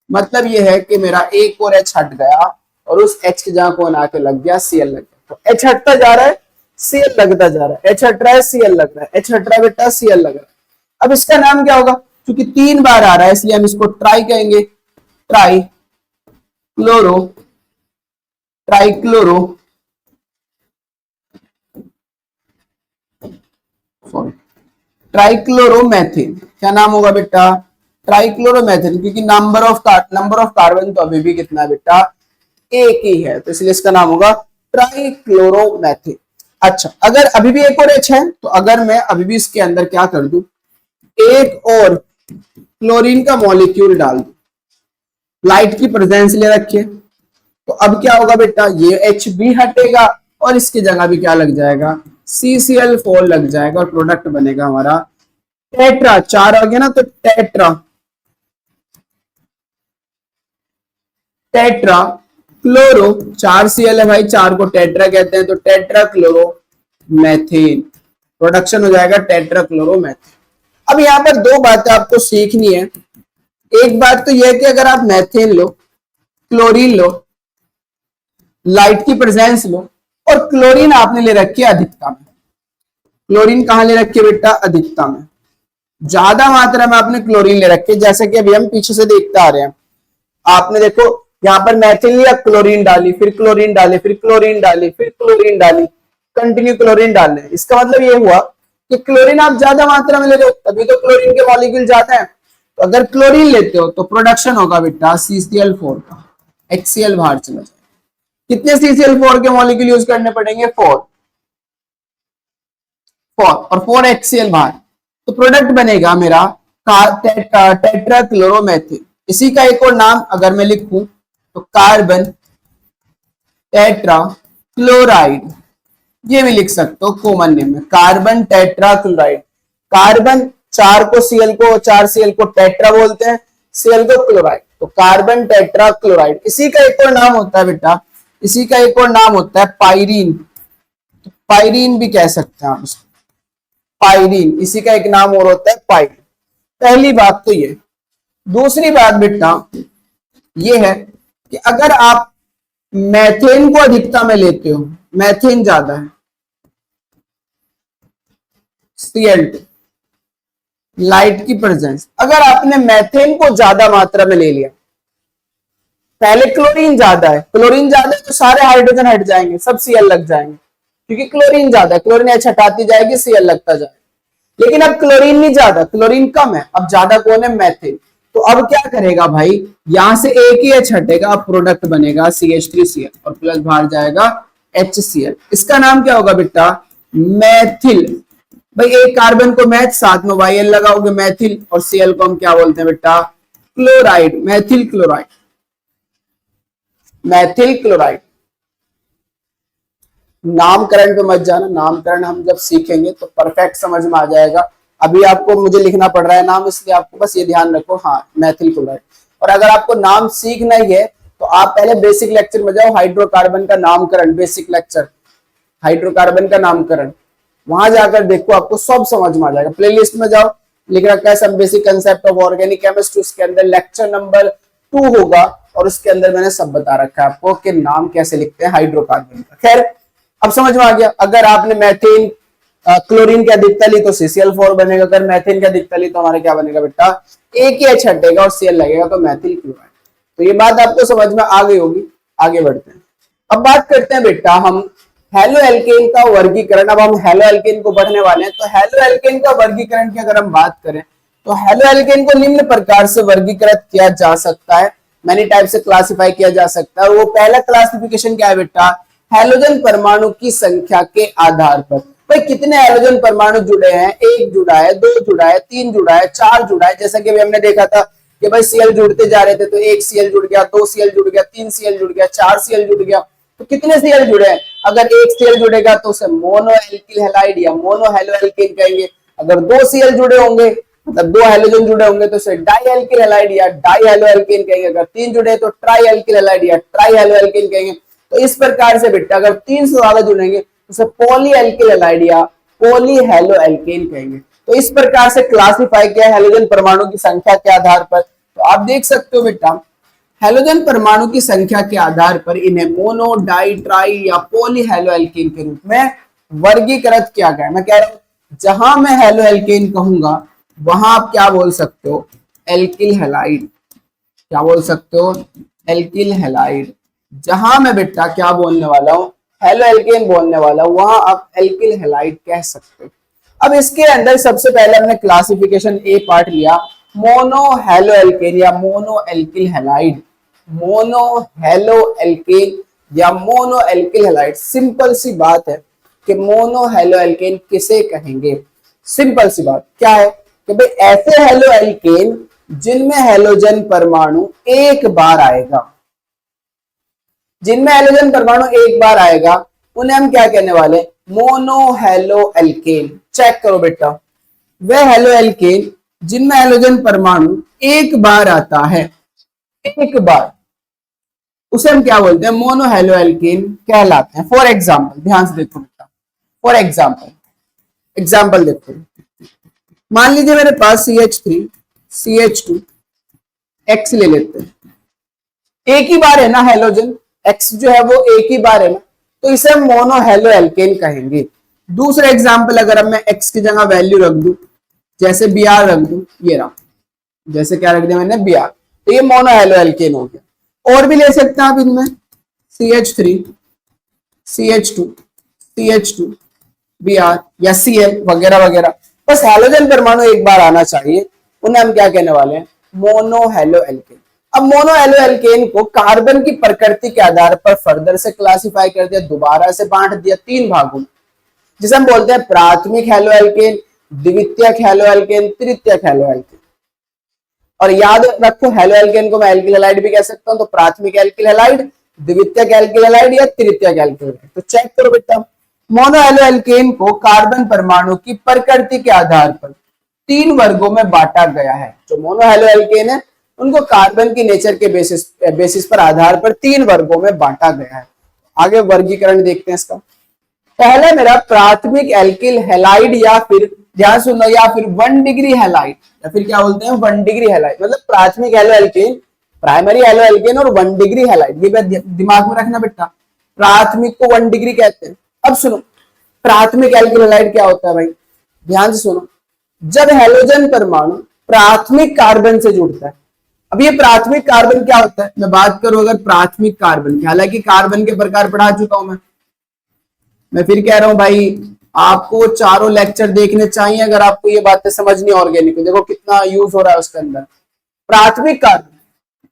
मतलब ये है कि मेरा एक और H हट गया, और उस H की जगह कौन आके लग गया? Cl लग गया। तो H हटता जा रहा है, Cl लगता जा रहा है, H हट रहा है, Cl लग रहा है, H हट रहा है बेटा, Cl लग रहा है। अब इसका नाम क्या होगा? क्योंकि 3 बार आ रहा है, इसलिए हम इसको ट्राई कहेंगे, ट्राइक्लोरो ट्राइक्लोरोमेथिल। क्या नाम होगा बेटा? ट्राइक्लोरोमेथिल, क्योंकि नंबर ऑफ कार्बन तो अभी भी कितना है बेटा? एक ही है, तो इसलिए इसका नाम होगा ट्राइक्लोरोमेथिल। अच्छा, अगर अभी भी एक और H है, तो अगर मैं अभी भी इसके अंदर क्या कर दूं, एक और क्लोरीन का मॉलिक्यूल डाल दूं, लाइट की प्रेजेंस ले रखिए, तो अब क्या होगा बेटा, ये एच बी हटेगा और इसकी जगह भी क्या लग जाएगा, CCl4 लग जाएगा और प्रोडक्ट बनेगा हमारा टेट्रा। चार हो गया ना, तो टेट्रा, टेट्रा क्लोरो, 4Cl है भाई, चार को टेट्रा कहते हैं, तो टेट्रा क्लोरो मैथेन, प्रोडक्शन हो जाएगा टेट्रा क्लोरो मैथेन। अब यहाँ पर दो बातें आपको सीखनी है। एक बात तो यह है कि अगर आप मैथेन लो, क्लोरीन लो, लाइट की प्रेजेंस लो, और क्लोरीन आपने ले रखी है अधिकता में, क्लोरीन कहां ले रखी है बेटा, अधिकता में, ज्यादा मात्रा में आपने क्लोरीन ले रखी है, जैसे कि अभी हम पीछे से देखते आ रहे हैं। आपने देखो यहाँ पर मैथिल लिया, क्लोरीन डाली, फिर क्लोरीन डाले, फिर क्लोरीन डाली, फिर क्लोरीन डाली, कंटिन्यू क्लोरीन डाल रहे हैं। इसका मतलब ये हुआ कि क्लोरीन आप ज्यादा मात्रा में ले रहे हो, तभी तो क्लोरीन के मॉलिक्यूल ज्यादा है। तो अगर क्लोरीन लेते हो तो प्रोडक्शन होगा बेटा CCl4 का, HCl बाहर चला जाए। कितने CCl4 के मॉलिक्यूल यूज करने पड़ेंगे, 4 और 4 HCl बाहर, तो प्रोडक्ट बनेगा मेरा टेट्रा क्लोरोमेथिल। इसी का एक और नाम अगर मैं लिखूं तो कार्बन टेट्रा क्लोराइड, ये भी लिख सकते हो कॉमन नेम में, कार्बन टेट्रा क्लोराइड। कार्बन चार को Cl को, 4Cl को टेट्रा बोलते हैं, Cl को क्लोराइड, तो कार्बन टेट्रा क्लोराइड। इसी का एक और नाम होता है बेटा, इसी का एक और नाम होता है पायरीन, तो पायरीन भी कह सकते हैं आप इसको, पायरीन, इसी का एक नाम और होता है पायरीन। पहली बात तो ये। दूसरी बात बेटा ये है कि अगर आप मैथेन को अधिकता में लेते हो, मैथेन ज्यादा है, Cl2, लाइट की प्रेजेंस, अगर आपने मैथेन को ज्यादा मात्रा में ले लिया, पहले क्लोरीन ज्यादा है, क्लोरीन ज्यादा है तो सारे हाइड्रोजन हट जाएंगे, सब Cl लग जाएंगे, क्योंकि क्लोरीन ज्यादा है, क्लोरीन H हटाती जाएगी, Cl लगता जाएगा। लेकिन अब क्लोरीन नहीं ज्यादा, क्लोरीन कम है, अब ज्यादा कौन है, मैथेन। तो अब क्या करेगा भाई, यहां से एक ही H हटेगा, अब प्रोडक्ट बनेगा CH3Cl और प्लस बाहर जाएगा HCl। इसका नाम क्या होगा बेटा, मैथिल। भाई एक कार्बन को मैथ, साथ में YL लगाओगे मैथिल, और Cl को हम क्या बोलते हैं बेटा, chloride, Maithil chloride, Maithil chloride. नामकरण पे मत जाना, नामकरण हम जब सीखेंगे तो परफेक्ट समझ में आ जाएगा। अभी आपको मुझे लिखना पड़ रहा है नाम, इसलिए आपको बस ये ध्यान रखो, हाँ मैथिल क्लोराइड। और अगर आपको नाम सीखना ही है तो आप पहले बेसिक लेक्चर में जाओ, हाइड्रोकार्बन का नामकरण, बेसिक लेक्चर हाइड्रोकार्बन का नामकरण, वहां जाकर देखो, आपको सब समझ में आ जाएगा। प्लेलिस्ट में जाओ, लिख रखा है सब basic concept of organic chemistry, उसके अंदर लेक्चर नंबर 2 होगा, और उसके अंदर मैंने सब बता रखा है आपको कि नाम कैसे लिखते हैं हाइड्रोकार्बन का। खैर अब समझ में आ गया। अगर आपने मैथेन क्लोरीन की अधिकता ली तो CCl4 बनेगा, अगर मैथेन की अधिकता ली तो हमारे क्या बनेगा बेटा, एक ही H हटेगा और Cl लगेगा, तो मैथिल क्लोराइड। तो ये बात आपको समझ में आ गई होगी। आगे बढ़ते हैं, अब बात करते हैं बेटा हम हेलो एल्केन का वर्गीकरण। अब हम हेलो एल्केन को पढ़ने वाले हैं, तो हेलो एल्केन का वर्गीकरण की अगर हम बात करें तो हेलो एल्केन को निम्न प्रकार से वर्गीकृत किया जा सकता है, मैनी टाइप से क्लासिफाई किया जा सकता है। और वो पहला क्लासिफिकेशन क्या है बेटा, हैलोजन परमाणु की संख्या के आधार पर। भाई कितने हैलोजन परमाणु जुड़े हैं, एक जुड़ा है, दो जुड़ा है, तीन जुड़ा है, चार जुड़ा है। जैसा कि अभी हमने देखा था कि भाई Cl जुड़ते जा रहे थे, तो एक Cl जुड़ गया, 2 Cl जुड़ गया, 3 Cl जुड़ गया, 4 Cl जुड़ गया। तो कितने Cl जुड़े हैं, अगर एक Cl जुड़ेगा तो उसे मोनो एल्किल हैलाइड या मोनो हेलो एल्केन कहेंगे। अगर 2 Cl जुड़े होंगे, मतलब 2 हैलोजन जुड़े होंगे, तो उसे डाई एल्किल हैलाइड या डाई हेलो एल्केन कहेंगे। अगर 3 जुड़े तो ट्राई एल्किल हैलाइड या ट्राई हेलो एल्केन कहेंगे। तो इस प्रकार से बेटा अगर 3 से ज्यादा जुड़ेंगे तो उसे पॉली एल्किल हैलाइड या पॉली हेलो एल्केन कहेंगे। तो इस प्रकार से क्लासिफाई किया हैलोजन परमाणु की संख्या के आधार पर। तो आप देख सकते हो बेटा, हैलोजन परमाणु की संख्या के आधार पर इन्हें मोनो, डाई, ट्राई या पॉली हेलो एल्केन के रूप में वर्गीकृत किया गया। मैं कह रहा हूं जहां मैं हेलो एल्केन कहूंगा वहां आप क्या बोल सकते हो, एल्किल हैलाइड। क्या बोल सकते हो, एल्किल हैलाइड। जहां मैं बेटा क्या बोलने वाला हूं, हेलो एल्केन बोलने वाला हूं, वहां आप एल्किल हैलाइड कह सकते हो। अब इसके अंदर सबसे पहले हमने क्लासिफिकेशन ए पार्ट लिया, मोनो हेलो एल्केन या mono alkyl halide. Mono halo alkane या मोनो एल्किल हैलाइड। सिंपल सी बात है कि मोनो हेलो एल्केन किसे कहेंगे। सिंपल सी बात क्या है कि भाई ऐसे हेलो एल्केन जिनमें हेलोजन परमाणु एक बार आएगा, जिनमें हेलोजन परमाणु एक बार आएगा उन्हें हम क्या कहने वाले, मोनो हेलो एल्केन। चेक करो बेटा, वह हेलो एल्केन जिनमें हेलोजन परमाणु एक बार आता है, एक बार, उसे हम क्या बोलते हैं, मोनो हेलो एल्केन कहलाते हैं। फॉर एग्जाम्पल, ध्यान से देखो बेटा, फॉर एग्जाम्पल, एग्जाम्पल देखो, मान लीजिए मेरे पास CH3 CH2 X ले लेते हैं, एक ही बार है ना हेलोजन, X जो है वो एक ही बार है ना, तो इसे हम मोनो हेलो एल्केन कहेंगे। दूसरा एग्जाम्पल, अगर अब मैं X की जगह वैल्यू रख दूं, जैसे Br रख दूं, ये रहा, जैसे क्या रख दिया मैंने, Br, तो ये मोनो हेलो एल्केन हो गया। और भी ले सकते हैं आप इनमें, CH3 CH2 CH2 Br या Cl वगैरह वगैरह, बस हेलोजन परमाणु एक बार आना चाहिए, उन्हें हम क्या कहने वाले हैं, मोनो हेलो एल्केन। अब मोनो हेलो एल्केन को कार्बन की प्रकृति के आधार पर फर्दर से क्लासिफाई कर दिया, दोबारा से बांट दिया 3 भागों में, जिसे हम बोलते हैं प्राथमिक हेलो एल्केन, द्वितीयक हेलो एल्केन, तृतीयक हेलो एल्केन। और याद रखो, हेलो एल्केन को मैं एल्किल हैलाइड भी कह सकता हूं, तो प्राथमिक एल्किल हैलाइड, द्वितीयक एल्किल हैलाइड या तृतीयक एल्किल हैलाइड। तो चेक करो बेटा, मोनो हेलो एल्केन को कार्बन परमाणु की प्रकृति के आधार पर 3 वर्गों में बांटा गया है। जो मोनो हेलो एल्केन है उनको कार्बन की नेचर के बेसिस पर आधार पर 3 वर्गों में बांटा गया है। आगे वर्गीकरण देखते हैं इसका। पहले मेरा प्राथमिक एल्किल हैलाइड, या फिर ध्यान सुनो, या फिर 1 डिग्री हैलाइड, या फिर क्या बोलते हैं 1 डिग्री हैलाइड, मतलब प्राथमिक halo alkane, primary halo alkane और 1 डिग्री हैलाइड, ये दिमाग में रखना बेटा, प्राथमिक को 1 डिग्री कहते हैं। अब सुनो, प्राथमिक एल्किल हैलाइड क्या होता है भाई, ध्यान से सुनो, जब हेलोजन परमाणु प्राथमिक कार्बन से जुड़ता है। अब ये प्राथमिक कार्बन क्या होता है, मैं बात करूं अगर प्राथमिक कार्बन की, हालांकि कार्बन के प्रकार पढ़ा चुका हूं मैं फिर कह रहा हूं भाई, आपको चारों लेक्चर देखने चाहिए अगर आपको ये बातें समझनी ऑर्गेनिक। देखो कितना यूज हो रहा है उसके अंदर। प्राथमिक कार्बन,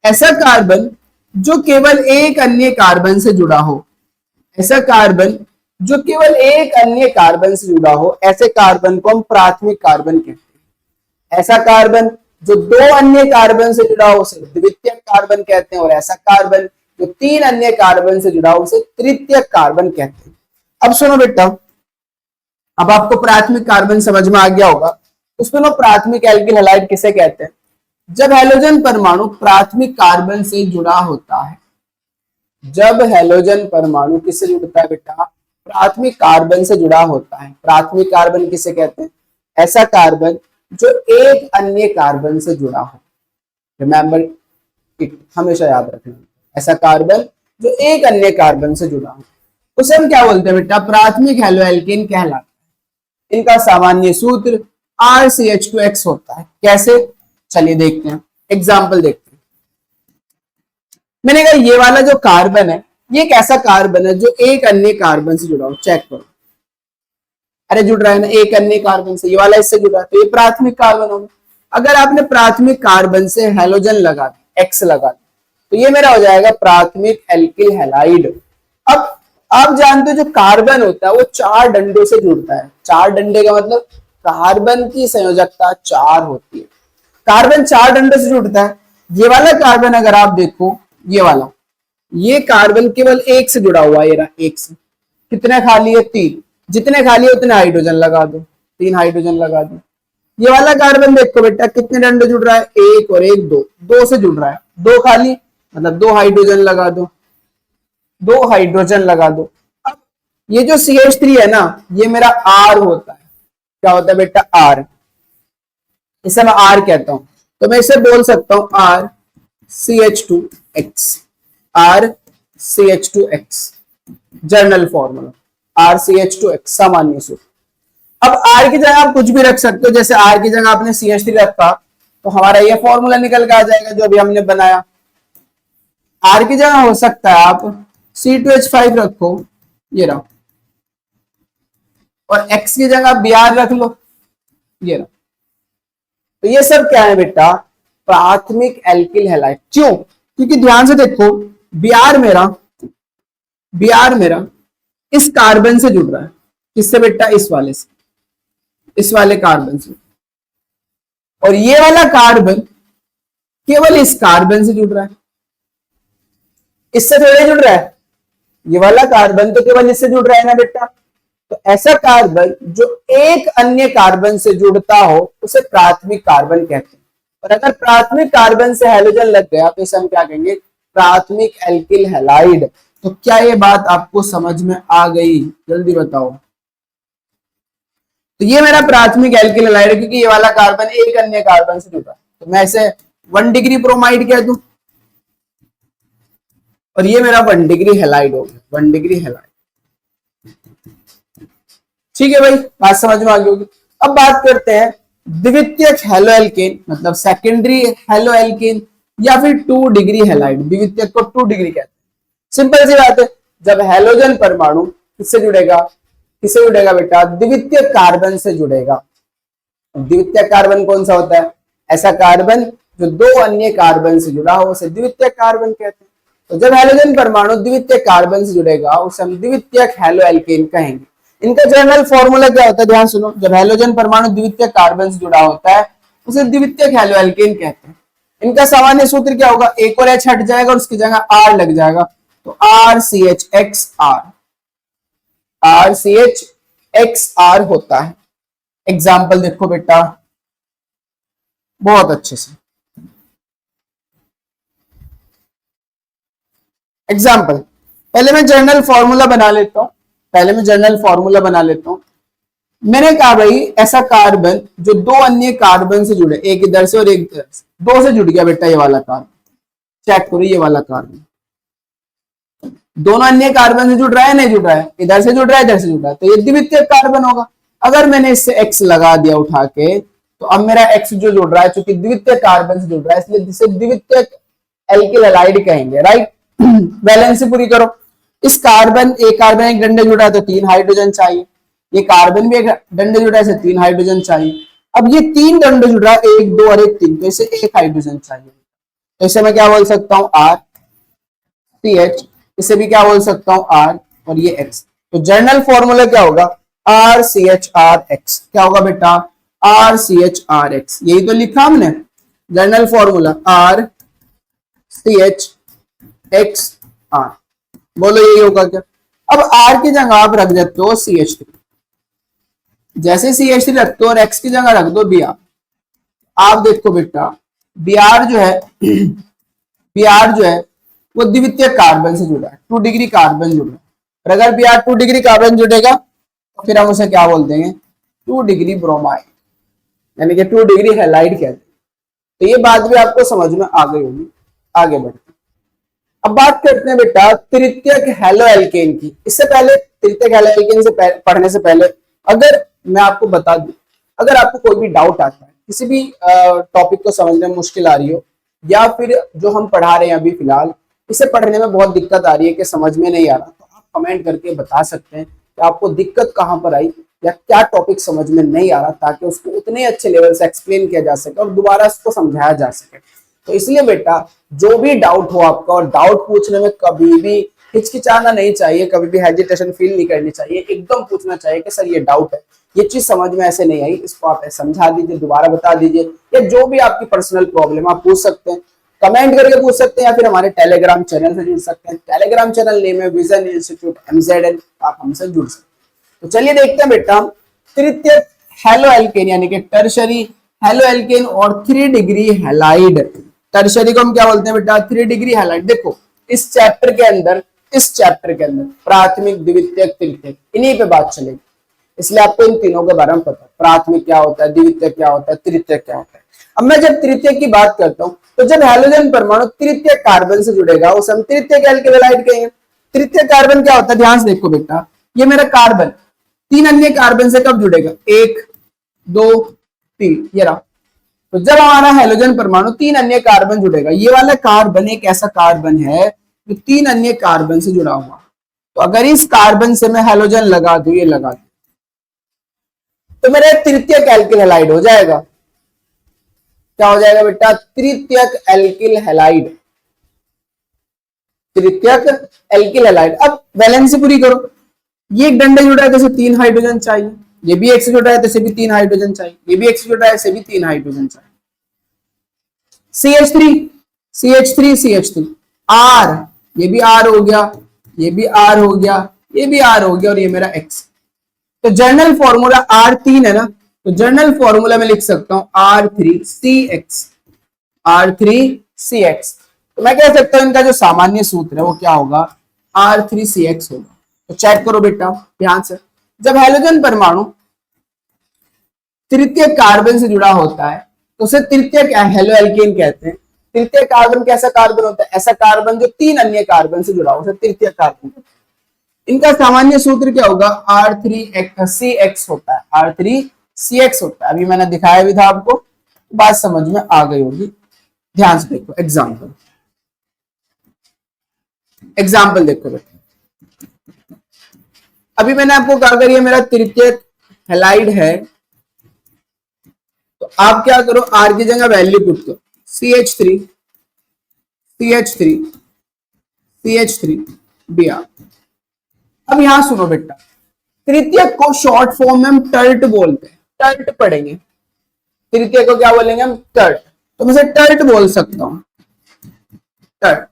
ऐसा कार्बन जो केवल एक अन्य कार्बन से जुड़ा हो, ऐसा कार्बन जो केवल एक अन्य कार्बन से जुड़ा हो, ऐसे कार्बन को हम प्राथमिक कार्बन कहते हैं। ऐसा कार्बन जो 2 अन्य कार्बन से जुड़ा हो उसे द्वितीयक कार्बन कहते हैं, और ऐसा कार्बन जो 3 अन्य कार्बन से जुड़ा हो उसे तृतीयक कार्बन कहते हैं। अब सुनो बेटा, अब आपको प्राथमिक कार्बन समझ में आ गया होगा, उसमें प्राथमिक एल्किल हैलाइड किसे कहते हैं, जब हेलोजन परमाणु प्राथमिक कार्बन से जुड़ा होता है। जब हेलोजन परमाणु किससे जुड़ता है बेटा, प्राथमिक कार्बन से जुड़ा होता है। प्राथमिक कार्बन किसे कहते हैं, ऐसा कार्बन जो एक अन्य कार्बन से जुड़ा हो। रिमेंबर इट, हमेशा याद रखना, ऐसा कार्बन जो एक अन्य कार्बन से जुड़ा हो उसे हम क्या बोलते हैं बेटा, प्राथमिक हेलो एल्केन कहलाता है। इनका सामान्य सूत्र RCH2X होता है। कैसे, चलिए देखते हैं, एग्जाम्पल देखते हैं। मैंने कहा ये वाला जो कार्बन है ये एक ऐसा कार्बन है जो एक अन्य कार्बन से जुड़ा हो। चेक करो, अरे जुड़ रहा है ना एक अन्य कार्बन से, ये वाला इससे जुड़ा है, तो ये प्राथमिक कार्बन होगा। अगर आपने प्राथमिक कार्बन से हेलोजन लगा दी, X लगा दी, तो ये मेरा हो जाएगा प्राथमिक एल्किल हैलाइड। अब आप जानते हो जो कार्बन होता है वो 4 डंडों से जुड़ता है। 4 डंडे का मतलब कार्बन की संयोजकता 4 होती है। कार्बन 4 डंडों से जुड़ता है। ये वाला कार्बन अगर आप देखो, ये वाला, ये कार्बन केवल एक से जुड़ा हुआ है, ये रहा एक से। कितने खाली है, 3, जितने खाली है उतने हाइड्रोजन लगा दो, 3 हाइड्रोजन लगा दो। ये वाला कार्बन देखो बेटा कितने डंडे जुड़ रहा है, 1 और 1 2, 2 से जुड़ रहा है, 2 खाली मतलब 2 हाइड्रोजन लगा दो, 2 हाइड्रोजन लगा दो। अब ये जो CH3 है ना, ये मेरा R होता है। क्या होता है बेटा, R, इसे मैं R कहता हूं, तो मैं इसे बोल सकता हूं RCH2X, RCH2X journal formula, RCH2X सामान्य सूत्र। अब R की जगह आप कुछ भी रख सकते हो, जैसे R की जगह आपने CH3 रखा तो हमारा ये फॉर्मूला निकल के आ जाएगा जो अभी हमने बनाया। R की जगह हो सकता है आप C2H5 रखो, ये रहा, और X की जगह Br रख लो, ये रहा। तो ये सब क्या है बेटा, प्राथमिक एल्किल हैलाइड। क्यों, क्योंकि ध्यान से देखो, Br मेरा इस कार्बन से जुड़ रहा है। किससे बेटा, इस वाले से, इस वाले कार्बन से। और ये वाला कार्बन केवल इस कार्बन से जुड़ रहा है, इससे थोड़े जुड़ रहा है। ये वाला कार्बन तो केवल इससे जुड़ रहा है ना बेटा। तो ऐसा कार्बन जो एक अन्य कार्बन से जुड़ता हो उसे प्राथमिक कार्बन कहते हैं। और अगर प्राथमिक कार्बन से हैलोजन लग गया तो इसे हम क्या कहेंगे, प्राथमिक एल्किल हैलाइड। तो क्या ये बात आपको समझ में आ गई, जल्दी बताओ। तो ये मेरा प्राथमिक एल्किल हैलाइड है क्योंकि ये वाला कार्बन एक अन्य कार्बन से जुड़ा है। तो मैं इसे 1 डिग्री ब्रोमाइड कह दूं और ये मेरा 1 डिग्री हैलाइड हो गया, 1 डिग्री हैलाइड। ठीक है भाई, बात समझ में आ गई होगी। अब बात करते हैं द्वितीयक हैलोएल्केन, मतलब सेकेंडरी हैलोएल्केन या फिर 2 डिग्री हैलाइड। द्वितीयक को 2 डिग्री कहते हैं। सिंपल सी बात है, जब हैलोजन परमाणु किससे जुड़ेगा, किससे जुड़ेगा बेटा, द्वितीयक कार्बन से जुड़ेगा। द्वितीयक कार्बन कौन सा होता है, ऐसा कार्बन जो 2 अन्य कार्बन से जुड़ा हो उसे द्वितीयक कार्बन कहते हैं। तो जब हैलोजन परमाणु द्वितीयक कार्बन से जुड़ेगा उसे हम द्वितीयक हैलोएल्केन कहेंगे। इनका जनरल फॉर्मूला क्या होता है, ध्यान सुनो। जब हैलोजन परमाणु द्वितीयक कार्बन से जुड़ा होता है उसे द्वितीयक हैलोएल्केन कहते हैं। इनका सामान्य सूत्र क्या होगा, एक और H हट जाएगा और उसकी जगह R लग जाएगा, तो RCHXR, RCHXR होता है। एग्जाम्पल देखो बेटा बहुत अच्छे से। एग्जाम्पल, पहले मैं जनरल फॉर्मूला बना लेता हूं, मैंने कहा भाई ऐसा कार्बन जो 2 अन्य कार्बन से जुड़े, एक इधर से और एक इधर से, 2 से जुड़ गया बेटा ये वाला कार्बन। चेक करो ये वाला कार्बन दोनों अन्य कार्बन से जुड़ रहा है, नहीं जुड़ रहा है, इधर से जुड़ रहा है, इधर से जुड़ रहा है, तो ये द्वितीयक कार्बन होगा। अगर मैंने इससे X लगा दिया उठा के, तो अब मेरा X जो जुड़ रहा है चूंकि द्वितीयक कार्बन से जुड़ रहा है इसलिए इसे द्वितीयक एल्किल हैलाइड कहेंगे, राइट। वैलेंसी पूरी करो। इस कार्बन एक डंडे जुड़ा है तो 3 हाइड्रोजन चाहिए, ये कार्बन भी एक डंडे जुड़ा है इसे 3 हाइड्रोजन चाहिए। अब ये 3 डंडे जुड़ा है, 1 2 और 1 3, तो इसे 1 हाइड्रोजन चाहिए। तो इसे मैं क्या बोल सकता हूँ, RCH, इसे भी क्या बोल सकता हूँ R, और ये X। तो जनरल फॉर्मूला क्या होगा, RCHRX। क्या होगा बेटा, RCHRX। यही तो लिखा हमने जनरल फॉर्मूला, RCHXR। बोलो यही होगा क्या। अब R की जगह आप रख देते हो CH3, जैसे CH3 रखते हो और X की जगह रख दो Br। आप देखो बेटा Br जो है वो द्वितीयक कार्बन से जुड़ा है, 2 डिग्री कार्बन जुड़ा है। और अगर Br 2 डिग्री कार्बन जुड़ेगा तो फिर हम उसे क्या बोल देंगे, 2 डिग्री ब्रोमाइड, यानी कि 2 डिग्री हैलाइड कहते हैं। तो ये बात भी आपको समझ में आ गई होगी। आगे बढ़ते हैं, अब बात करते हैं बेटा तृतीयक हैलोएल्केन की। इससे पहले तृतीयक हैलोएल्केन से पढ़ने से पहले अगर मैं आपको बता दूं, अगर आपको कोई भी डाउट आता है, किसी भी टॉपिक को समझने में मुश्किल आ रही हो, या फिर जो हम पढ़ा रहे हैं अभी फिलहाल इसे पढ़ने में बहुत दिक्कत आ रही है कि समझ में नहीं आ रहा, तो आप कमेंट करके बता सकते हैं कि आपको दिक्कत कहाँ पर आई या क्या टॉपिक समझ में नहीं आ रहा, ताकि उसको उतने अच्छे लेवल से एक्सप्लेन किया जा सके और दोबारा उसको समझाया जा सके। तो इसलिए बेटा जो भी डाउट हो आपका, और डाउट पूछने में कभी भी हिचकिचाना नहीं चाहिए, कभी भी हेजिटेशन फील नहीं करनी चाहिए, एकदम पूछना चाहिए कि सर ये डाउट है, ये चीज समझ में ऐसे नहीं आई, इसको आप समझा दीजिए, दोबारा बता दीजिए, या जो भी आपकी पर्सनल प्रॉब्लम आप पूछ सकते हैं, कमेंट करके पूछ सकते हैं, या फिर हमारे टेलीग्राम चैनल से जुड़ सकते हैं। टेलीग्राम चैनल नेम है विजन इंस्टीट्यूट MZN, आप हमसे जुड़ सकते हैं। तो चलिए देखते हैं बेटा तृतीयक हैलोएल्केन यानी कि टर्शरी हैलोएल्केन और 3 डिग्री हैलाइड। टर्शरी को हम क्या बोलते हैं बेटा, 3 डिग्री हैलाइड। देखो इस चैप्टर के अंदर प्राथमिक द्वितीयक तृतीयक इन्हीं पे बात चलेगी, इसलिए आपको इन तीनों के बारे में पता है, प्राथमिक क्या होता है, द्वितीयक क्या होता है, तृतीयक क्या होता है। अब मैं जब तृतीयक की बात करता हूं तो जब हैलोजन परमाणु तृतीयक कार्बन से जुड़ेगा उसे हम तृतीयक एल्किल हैलाइड कहेंगे। तृतीयक कार्बन क्या होता है, ध्यान से देखो बेटा, ये मेरा कार्बन 3 अन्य कार्बन से कब जुड़ेगा, 1 2 3, ये रहा। तो जब हमारा हैलोजन परमाणु 3 अन्य कार्बन जुड़ेगा, ये वाला कार्बन एक ऐसा कार्बन है जो 3 अन्य कार्बन से जुड़ा हुआ, तो अगर इस कार्बन से मैं हैलोजन लगा दूं, ये लगा दूं, तो मेरा तृतीयक एल्किल हैलाइड हो जाएगा। क्या हो जाएगा बेटा, तृतीयक एल्किल हैलाइड, तृतीयक एल्किल हैलाइड। अब वैलेंसी पूरी करो, ये एक डंडे जुड़ा है तो इसे 3 हाइड्रोजन चाहिए, ये भी एक से जुड़ा है तो इसे भी 3 हाइड्रोजन चाहिए, ये भी एक से जुड़ा है इसे भी 3 हाइड्रोजन चाहिए। CH3 CH3 CH3 R, ये भी R हो गया, ये भी R हो गया, ये भी R हो गया और ये मेरा X। तो जर्नल फॉर्मूला R3 है ना, तो जर्नल फॉर्मूला में लिख सकता हूं R3CX, R3CX। तो मैं कह सकता हूं इनका जो सामान्य सूत्र है वो क्या होगा, R3CX होगा। तो चेक करो बेटा ध्यान से, जब हैलोजन परमाणु तृतीय कार्बन से जुड़ा होता है तो उसे तृतीय हेलो एल्केन कहते हैं। तृतीय कार्बन कैसा कार्बन होता है, ऐसा कार्बन जो 3 अन्य कार्बन से जुड़ा हो, उसे तृतीय कार्बन। इनका सामान्य सूत्र क्या होगा, R3CX होता है, R3CX होता है। अभी मैंने दिखाया भी था आपको, बात समझ में आ गई होगी। ध्यान से देखो एग्जाम्पल, एग्जाम्पल देखो बेटा। अभी मैंने आपको कहा अगर ये मेरा तृतीय हेलाइड है तो आप क्या करो, R की जगह वैल्यू पुट करो, CH3 CH3 CH3 Br। अब यहां सुनो बेटा, तृतीय को शॉर्ट फॉर्म में हम टर्ट बोलते हैं, टर्ट पढ़ेंगे। तृतीय को क्या बोलेंगे हम, टर्ट। तो मैं टर्ट बोल सकता हूं, टर्ट।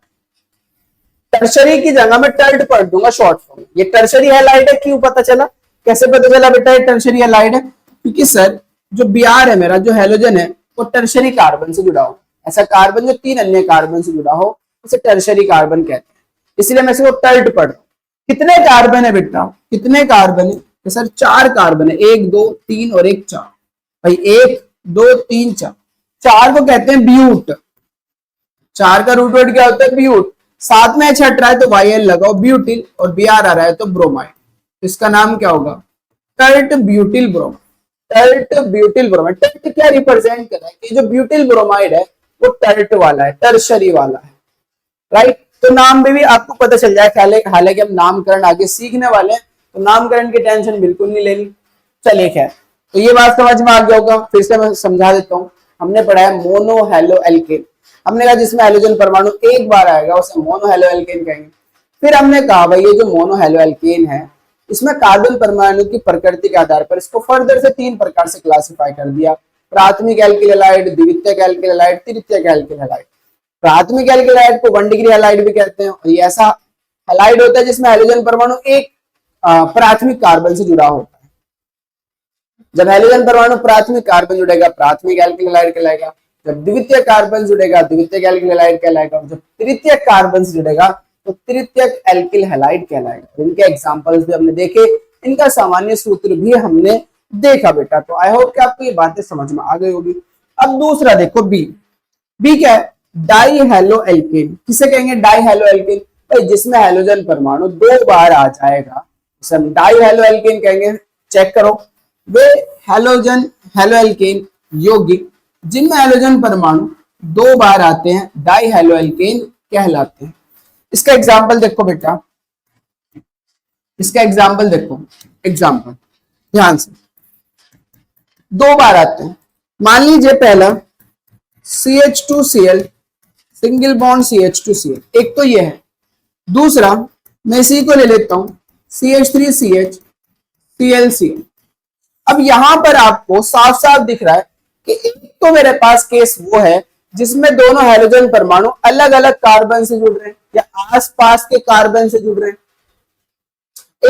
टर्शरी की जगह मैं टर्ट पढ़ दूंगा शॉर्ट फॉर्म। ये टर्शरी हैलाइड है, क्यों पता चला, कैसे पता चला बेटा ये टर्शरी हैलाइड है, क्योंकि सर जो Br है मेरा, जो हैलोजन है वो टर्शरी कार्बन से जुड़ा हो। ऐसा कार्बन जो 3 अन्य कार्बन से जुड़ा हो उसे टर्शरी कार्बन कहते हैं, इसलिए मैं इसको टर्ट पढ़ रहा हूं। कितने कार्बन है बेटा, कितने कार्बन है, तो सर 4 कार्बन है, 1 2 3 और 1 4। भाई 1 2 3 4, 4 को कहते हैं ब्यूट। 4 का रूट वर्ड क्या होता है, ब्यूट। साथ में H हट रहा है तो YL लगाओ, ब्यूटिल, और Br आ रहा है तो ब्रोमाइड। इसका नाम क्या होगा, tert butyl bromide. Tert butyl bromide. Tert क्या रिप्रेजेंट कर रहा है कि जो ब्यूटिल ब्रोमाइड है वो टर्ट वाला है, टर्शरी वाला है, राइट। तो नाम में भी आपको पता चल जाए, हालांकि हम नामकरण आगे सीखने वाले हैं तो नामकरण की टेंशन बिल्कुल नहीं लेनी। चलिए खैर, तो ये बात समझ में आ गया होगा, फिर से मैं समझा देता हूँ। हमने पढ़ा है मोनो हेलो एल्केन, हमने कहा जिसमें हैलोजन परमाणु एक बार आएगा उसे मोनो हेलो एल्केन कहेंगे। फिर हमने कहा भाई ये जो मोनो हेलो एल्केन है इसमें कार्बन परमाणु की प्रकृति के आधार पर इसको फर्दर से 3 प्रकार से क्लासिफाई कर दिया, प्राथमिक एल्किल हैलाइड, द्वितीयक एल्किल हैलाइड, तृतीयक एल्किल हैलाइड। प्राथमिक एल्किल हैलाइड को 1 डिग्री हैलाइड भी कहते हैं, और ये ऐसा हैलाइड होता है जिसमें हैलोजन परमाणु एक प्राथमिक कार्बन से जुड़ा होता है। जब हैलोजन परमाणु प्राथमिक कार्बन जुड़ेगा प्राथमिक एल्किल हैलाइड कहलाएगा, जब द्वितीय कार्बन जुड़ेगा द्वितीयक एल्किल हैलाइड कहलाएगा, जब तृतीय कार्बन से जुड़ेगा तो तृतीयक एल्किल हैलाइड कहलाएगा। इनके एग्जांपल्स भी हमने देखे, इनका सामान्य सूत्र भी हमने देखा बेटा। तो आई होप कि आपको ये बातें समझ में आ गई होगी। अब दूसरा देखो बी। बी क्या है, डाई हेलो एल्केन। किसे कहेंगे डाई हेलो एल्केन, भाई जिसमें हैलोजन परमाणु 2 बार आ जाएगा उसे हम डाई हेलो एल्केन कहेंगे। चेक करो, वे हैलोजन हेलो एल्केन यौगिक जिनमें हैलोजन परमाणु 2 बार आते हैं डाई हेलो एल्केन कहलाते हैं। इसका एग्जाम्पल देखो बेटा, इसका एग्जाम्पल देखो, एग्जाम्पल ध्यान से, 2 बार आते हैं। मान लीजिए पहला CH2Cl सिंगल बॉन्ड CH2Cl, एक तो ये है। दूसरा मैं इसी को ले लेता हूं CH3CH ClCl। अब यहां पर आपको साफ साफ दिख रहा है कि एक तो मेरे पास केस वो है जिसमें दोनों हैलोजन परमाणु अलग अलग कार्बन से जुड़ रहे हैं या आसपास के कार्बन से जुड़ रहे हैं।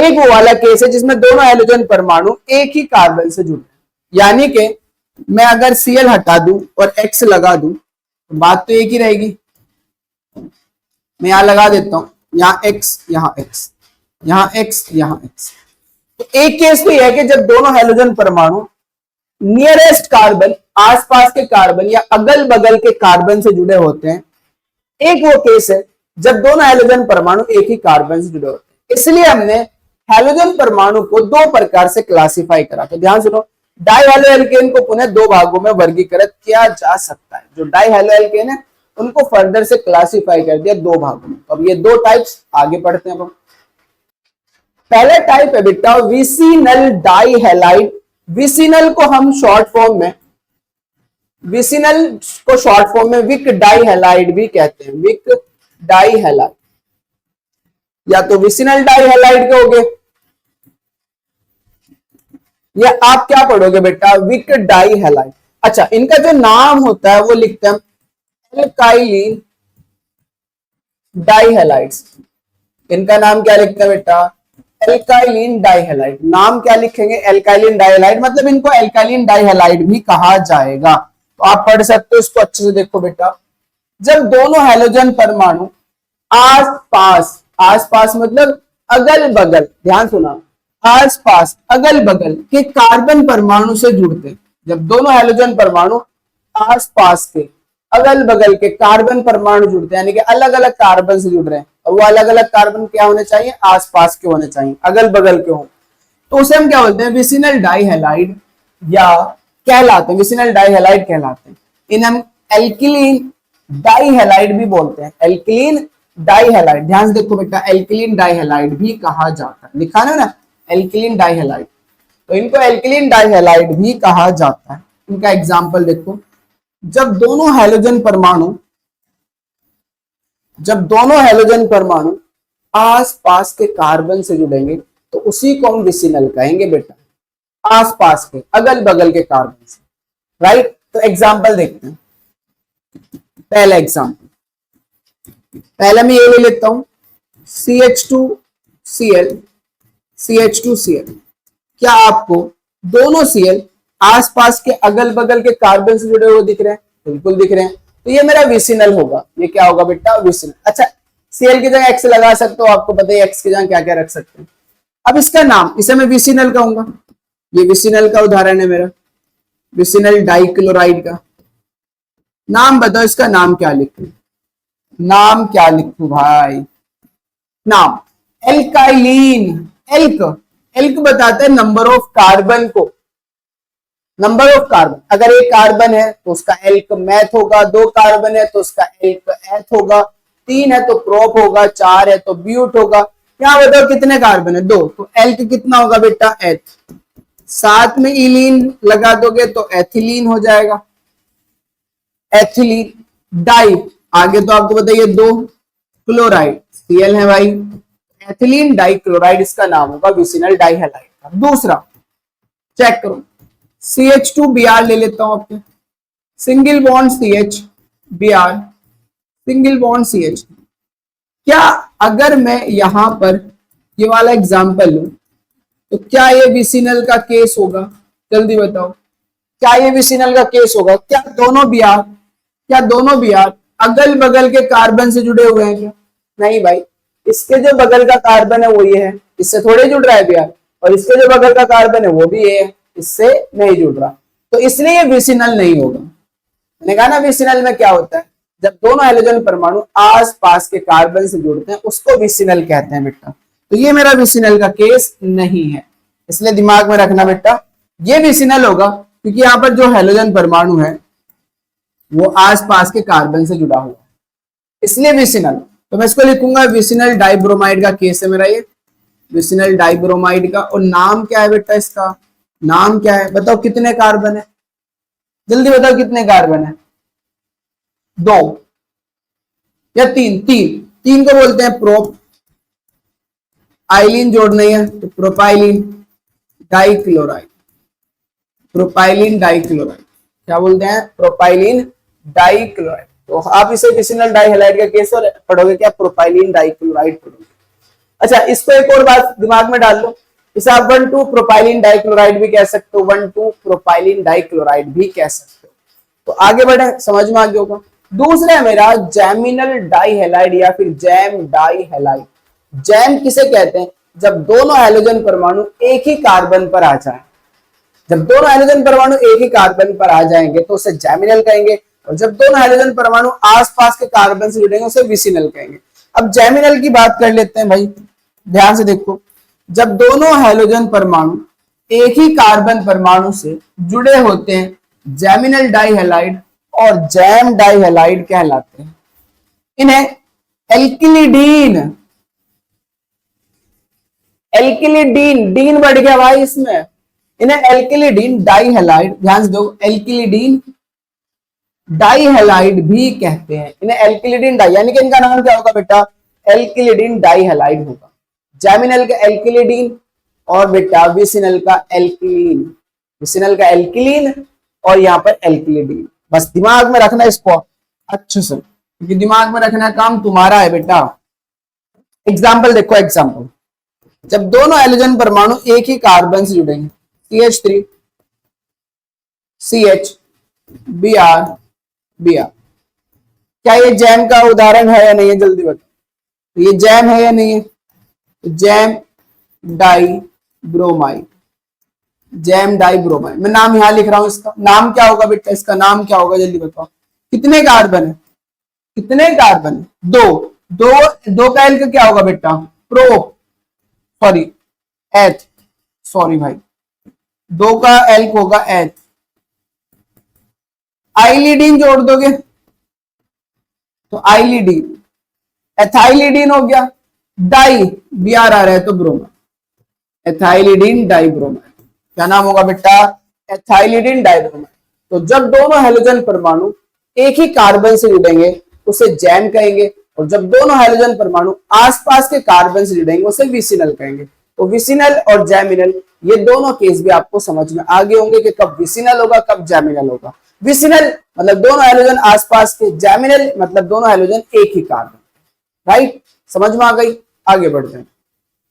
एक वो वाला केस है जिसमें दोनों हैलोजन परमाणु एक ही कार्बन से जुड़ रहे हैं। यानी कि मैं अगर Cl हटा दूं और X लगा दूं तो बात तो एक ही रहेगी। मैं यहां लगा देता हूं, यहां X, यहां X, यहां X, यहां X। तो एक केस तो यह है कि जब दोनों हैलोजन परमाणु नियरेस्ट कार्बन, आसपास के कार्बन या अगल बगल के कार्बन से जुड़े होते हैं। एक वो केस है जब दोनों हैलोजन परमाणु एक ही कार्बन से जुड़े होते हैं। इसलिए हमने हैलोजन परमाणु को 2 प्रकार से क्लासिफाई करा। तो ध्यान सुनो, डाई हेलो एल्केन को पुनः 2 भागों में वर्गीकृत किया जा सकता है। जो डाई हेलो एल्केन है उनको फर्दर से क्लासिफाई कर दिया 2 भागों में। तो अब ये 2 टाइप्स आगे पढ़ते हैं। पहले टाइप है बेटा विसिनल डाई हैलाइड। विसिनल को हम शॉर्ट फॉर्म में, विसिनल को शॉर्ट फॉर्म में विक डाई हैलाइड भी कहते हैं। विक डाई हैलाइड या तो विसिनल डाई हैलाइड कहोगे या आप क्या पढ़ोगे बेटा, विक डाई हैलाइड। अच्छा, इनका जो नाम होता है वो लिखते हैं एल्काइलिन डाइहैलाइड्स। इनका नाम क्या लिखते हैं बेटा? एल्काइलिन डाइहैलाइड। नाम क्या लिखेंगे? एल्काइलिन डाइहैलाइड, मतलब इनको एल्काइलिन डाइहैलाइड भी कहा जाएगा। तो आप पढ़ सकते हो इसको अच्छे से। देखो बेटा, जब दोनों हैलोजन परमाणु आस पास मतलब अगल बगल, ध्यान सुना, आस पास अगल बगल के कार्बन परमाणु से जुड़ते हैं। जब दोनों हैलोजन परमाणु आस पास के अगल बगल के कार्बन परमाणु जुड़ते हैं, यानी कि अलग अलग कार्बन से जुड़ रहे हैं, और वो अलग अलग कार्बन क्या होने चाहिए? आसपास के होने चाहिए, अगल बगल के हो, तो उसे हम क्या बोलते हैं? विसिनल डाइहैलाइड या कहलाते हैं, विसिनल डाइहैलाइड कहलाते हैं। इन्हें हम एल्किलीन डाइहैलाइड भी बोलते हैं। एल्किलीन डाइहैलाइड, ध्यान से देखो बेटा, एल्किलीन डाइहैलाइड भी कहा जाता है। लिखा ना एल्किलीन डाइहैलाइड, तो इनको एल्किलीन डाइहैलाइड भी कहा जाता है। इनका एग्जाम्पल देखो, जब दोनों हैलोजन परमाणु आसपास के कार्बन से जुड़ेंगे तो उसी को हम विसिनल कहेंगे बेटा, आसपास के अगल बगल के कार्बन से, राइट। तो एग्जाम्पल देखते हैं। पहला एग्जाम्पल, पहला मैं ये ले लेता हूं, CH2Cl CH2Cl। क्या आपको दोनों Cl आसपास के अगल बगल के कार्बन से जुड़े हुए दिख रहे हैं? बिल्कुल दिख रहे हैं। तो ये मेरा विसिनल होगा। ये क्या होगा बेटा? विसिनल। अच्छा, Cl की जगह X लगा सकते हो, आपको पता है X की जगह क्या क्या रख सकते हैं। अब इसका नाम, इसे मैं विसिनल कहूंगा। ये विसिनल का उदाहरण है मेरा, विसिनल डाइक्लोराइड का। नाम बताओ, इसका नाम क्या लिखूं? नाम क्या लिखूं भाई? नाम एल्काइलिन। एल्क बताता है नंबर ऑफ कार्बन को, नंबर ऑफ कार्बन। अगर एक कार्बन है तो उसका एल्क मैथ होगा, 2 कार्बन है तो उसका एल्क एथ होगा, 3 है तो प्रोप होगा, 4 है तो ब्यूट होगा। यहां बताओ कितने कार्बन है? 2, तो एल्क कितना होगा बेटा? एथ। साथ में इलीन लगा दोगे तो एथिलीन हो जाएगा, एथिलीन। डाई, आगे तो आपको बताइए 2 क्लोराइड, Cl है भाई, एथिलीन डाइक्लोराइड इसका नाम होगा विसिनल डाइहैलाइड का। दूसरा चेक करो, CH2Br ले लेता हूं आपके, single bond CH Br, single bond CH। क्या अगर मैं यहां पर ये वाला एग्जांपल लूं तो क्या ये विसिनल का केस होगा? जल्दी बताओ, क्या ये विसिनल का केस होगा? क्या दोनों Br अगल बगल के कार्बन से जुड़े हुए हैं क्या? नहीं भाई, इसके जो बगल का कार्बन है वो ये है, इससे थोड़े जुड़ रहा है Br, और इसके जो बगल का कार्बन है वो भी ये है, इससे नहीं जुड़ रहा, तो इसलिए ये विसिनल नहीं होगा। मैंने कहा ना विसिनल में क्या होता है, जब दोनों हैलोजन परमाणु आस पास के कार्बन से जुड़ते हैं उसको विसिनल कहते हैं बेटा। तो ये मेरा विसिनल का केस नहीं है, इसलिए दिमाग में रखना बेटा, ये विसिनल होगा क्योंकि यहाँ पर जो हैलोजन परमाणु है वो आस पास के कार्बन से जुड़ा हुआ है, इसलिए विसिनल। तो मैं इसको लिखूंगा विसिनल डाइब्रोमाइड का केस है मेरा ये, विसिनल डाइब्रोमाइड का। और नाम क्या है बेटा इसका? नाम क्या है बताओ? कितने कार्बन है? जल्दी बताओ कितने कार्बन है? 2 या 3? 3 को बोलते हैं प्रोप। आइलिन जोड़नी है तो प्रोपाइलिन डाइक्लोराइड, प्रोपाइलिन डाइक्लोराइड क्या बोलते हैं? Propylene dichloride. तो आप इसे विसिनल डाइहैलाइड का केस और पढ़ोगे क्या? प्रोपाइलिन डाइक्लोराइड पढ़ोगे। अच्छा, इसको एक और बात दिमाग में डाल लो, इसे आप 1,2 प्रोपाइलिन डाइक्लोराइड भी कह सकते हो, 1,2 प्रोपाइलिन डाइक्लोराइड भी कह सकते हो। तो आगे बढ़े, समझ में आ गया होगा। दूसरा है मेरा जैमिनल डाइहैलाइड या फिर जैम डाइहैलाइड। जैम किसे कहते हैं? जब दोनों हैलोजन परमाणु एक ही कार्बन पर आ जाए, जब दोनों हैलोजन परमाणु एक ही कार्बन पर आ जाएंगे तो उसे जैमिनल कहेंगे, और जब दोनों हैलोजन परमाणु आसपास के कार्बन से जुड़ेंगे उसे विसिनल कहेंगे। अब जैमिनल की बात कर लेते हैं भाई, ध्यान से देखो, जब दोनों हैलोजन परमाणु एक ही कार्बन परमाणु से जुड़े होते हैं जैमिनल डाइहैलाइड और जैम डाइहैलाइड कहलाते हैं। इन्हें एल्किलिडीन, एल्किलिडीन, डीन बढ़ गया भाई इसमें, इन्हें एल्किलिडीन डाइहैलाइड, ध्यान से दो, एल्किलिडीन डाइहैलाइड भी कहते हैं। इन्हें एल्किलिडीन डाई, यानी कि इनका नाम क्या होगा बेटा? एल्किलिडीन डाइहैलाइड होगा। जैमिनल का एल्किलिडीन और बेटा विसिनल का एल्किलीन, विसिनल का एल्किलीन और यहाँ पर एल्किलिडीन। बस दिमाग में रखना इसको, अच्छे से, क्योंकि दिमाग में रखना काम तुम्हारा है बेटा। एग्जाम्पल देखो, एग्जाम्पल, जब दोनों हैलोजन परमाणु एक ही कार्बन से जुड़ेंगे, CH3 CH Br Br, क्या ये जैम का उदाहरण है या नहीं है, जल्दी बताओ, ये जैम है या नहीं है? Gem di bromide, gem di bromide, मैं नाम यहां लिख रहा हूं, इसका नाम क्या होगा बेटा, इसका नाम क्या होगा, जल्दी बताओ। कितने कार्बन है, कितने कार्बन है? दो, दो, दो का एल का क्या होगा बेटा, प्रो, सॉरी एथ, सॉरी भाई, दो का एल होगा एथ। आइलिडीन जोड़ दोगे तो आइलिडीन, एथाइलिडीन हो गया, डाई Br आ रहा है तो ब्रोमाइड, एथाइलिडीन डाइब्रोमाइड, क्या नाम होगा बेटा, एथाइलिडीन डाइब्रोमाइड। तो जब दोनों हैलोजन परमाणु एक ही कार्बन से जुड़ेंगे उसे जैम कहेंगे, और जब दोनों हैलोजन परमाणु आसपास के कार्बन से जुड़ेंगे उसे विसिनल कहेंगे। तो विसिनल और जैमिनल, ये दोनों केस भी आपको समझ में आ गए होंगे कि कब विसिनल होगा कब जैमिनल होगा। विसिनल मतलब दोनों हैलोजन आसपास के, जैमिनल मतलब दोनों हैलोजन एक ही कार्बन, राइट, समझ में आ गई। आगे बढ़ते हैं,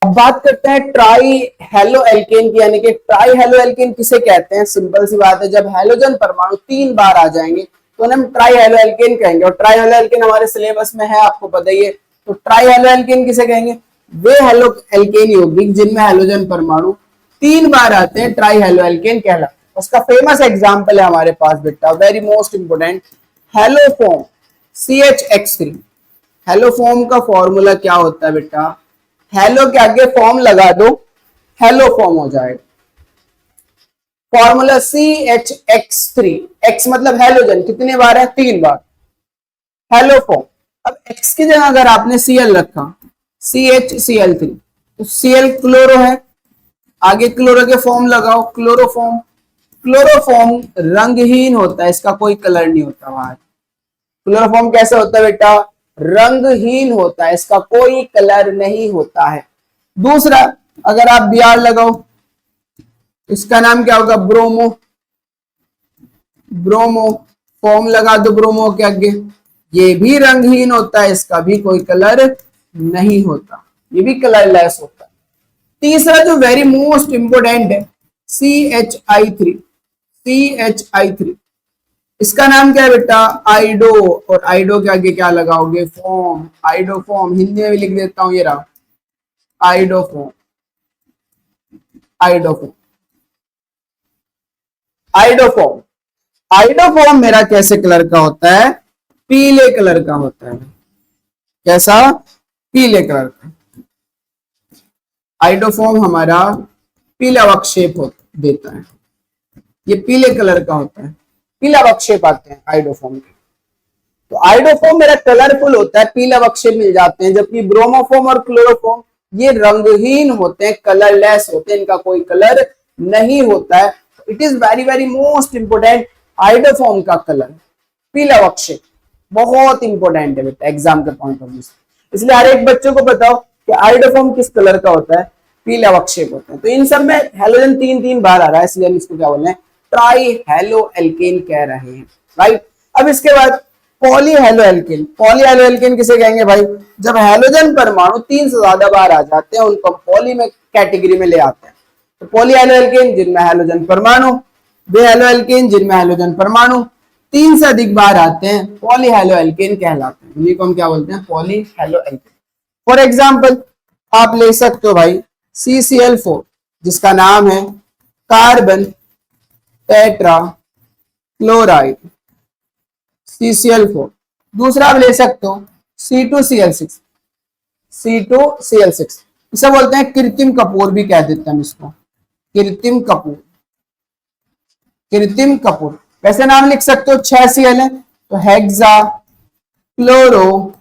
अब बात करते हैं ट्राई हेलो एल्केन की, यानी कि ट्राई हेलो एल्केन किसे कहते हैं। सिंपल सी बात है, जब हैलोजन परमाणु 3 बार आ जाएंगे तो उन्हें हम ट्राई हेलो एल्केन कहेंगे, और ट्राई हेलो एल्केन हमारे सिलेबस में है, आपको पता ही है। तो ट्राई हेलो एल्केन किसे कहेंगे, वे हेलो एल्केन यौगिक जिनमें हैलोजन परमाणु 3 बार आते हैं, ट्राई हेलो एल्केन कहलाते हैं। उसका फेमस एग्जाम्पल है हमारे पास बेटा, very most important, haloform CHX3। Haloform का फॉर्मूला क्या होता है बेटा, हेलो के आगे फॉर्म लगा दो, हेलोफॉर्म हो जाएगा। फॉर्मूला CHX3, X मतलब हेलोजन, कितने बार है, 3 बार, हेलोफॉर्म। अब X की जगह अगर आपने Cl रखा, CHCl3, तो Cl क्लोरो है, आगे क्लोरो के फॉर्म लगाओ, क्लोरोफॉर्म। क्लोरोफॉर्म रंगहीन होता है, इसका कोई कलर नहीं होता बाहर। क्लोरोफॉर्म कैसे होता है बेटा, रंगहीन होता है, इसका कोई कलर नहीं होता है। दूसरा, अगर आप Br लगाओ, इसका नाम क्या होगा, ब्रोमो। ब्रोमो फॉर्म लगा दो ब्रोमो के आगे, ये भी रंगहीन होता है, इसका भी कोई कलर नहीं होता, ये भी कलरलेस होता है। तीसरा जो वेरी मोस्ट इंपोर्टेंट है, CHI3, CHI3, इसका नाम क्या है बेटा, आइडो, और आइडो के आगे क्या लगाओगे, फॉर्म, आइडो फॉर्म, हिंदी में भी लिख देता हूं, ये रहा आइडो फॉर्म, आइडो फॉर्म, आइडो फॉर्म। आइडो फॉर्म मेरा कैसे कलर का होता है, पीले कलर का होता है, कैसा, पीले कलर का। आइडोफॉर्म हमारा पीला अवक्षेप देता है, ये पीले कलर का होता है, पीला अवक्षेप आते हैं आइडोफॉर्म के। तो आइडोफॉर्म मेरा कलरफुल होता है, पीला अवक्षेप मिल जाते हैं, जबकि ब्रोमोफॉर्म और क्लोरोफॉर्म ये रंगहीन होते हैं, कलरलेस होते हैं, इनका कोई कलर नहीं होता है। It is very very most important, iodoform का कलर पीला अवक्षेप बहुत इंपॉर्टेंट है बेटा एग्जाम के पॉइंट ऑफ व्यू से। इसलिए हर एक बच्चों को बताओ कि आइडोफॉर्म किस कलर का होता है, पीला अवक्षेप होता है। तो इन सब में हेलोजन 3 बार आ रहा है, इसलिए हम इसको क्या बोल रहे हैं, ट्राई हेलो एल्केन कह रहे हैं, राइट। अब इसके बाद poly halo alkane. Poly halo alkane किसे कहेंगे भाई, जब हेलोजन परमाणु 3 से ज्यादा बार आ जाते हैं उनको पॉली में कैटेगरी में ले आते हैं। तो पॉली हेलो एल्केन जिनमें हेलोजन परमाणु, वे हेलो एल्केन जिनमें हेलोजन परमाणु 3 से अधिक बार आते हैं, पॉली हेलो एल्केन कहलाते हैं। उन्हीं को हम क्या बोलते हैं, poly halo alkane. For example आप ले सकते हो भाई CCl4, जिसका नाम है कार्बन टेट्रा क्लोराइड, CCl4। दूसरा आप ले सकते हो C2Cl6, C2Cl6, इसे बोलते हैं कृत्रिम कपूर भी कह देते हैं हम इसको, कृत्रिम कपूर, कृत्रिम कपूर। वैसे नाम लिख सकते हो 6 Cl है तो hexa chloro,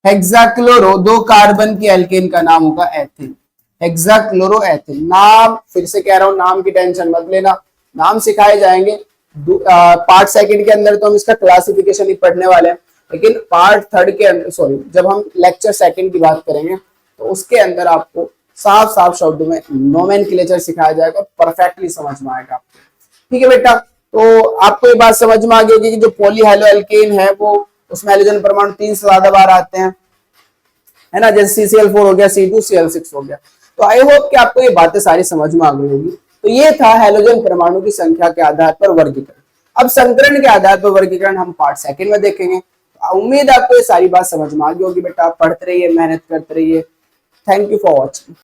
hexa chloro 2 carbon की एल्केन का नाम होगा एथिल, हेक्सा क्लोरो एथिल। नाम फिर से कह रहा हूं, नाम की टेंशन मत लेना, नाम सिखाए जाएंगे पार्ट सेकंड के अंदर, तो हम इसका क्लासिफिकेशन ही पढ़ने वाले हैं, लेकिन पार्ट थर्ड के अंदर, सॉरी जब हम लेक्चर सेकंड की बात करेंगे तो उसके अंदर आपको साफ साफ शब्दों में नोमेनक्लेचर सिखाया जाएगा, परफेक्टली समझ में आएगा आपको, ठीक है बेटा। तो आपको ये बात समझ में आ गई होगी कि जो पॉली हेलोअल्केन है वो उसमें हाइड्रोजन परमाणु 3 से ज्यादा बार आते हैं, है ना, जैसे CCl4 हो गया, C2Cl6 हो गया। तो आई होप कि आपको ये बातें सारी समझ में आ गई होगी। तो ये था हैलोजन परमाणु की संख्या के आधार पर वर्गीकरण। अब संकरण के आधार पर वर्गीकरण हम पार्ट सेकंड में देखेंगे। उम्मीद आपको ये सारी बात समझ में आ गई होगी बेटा। आप पढ़ते रहिए, मेहनत करते रहिए। Thank you for watching.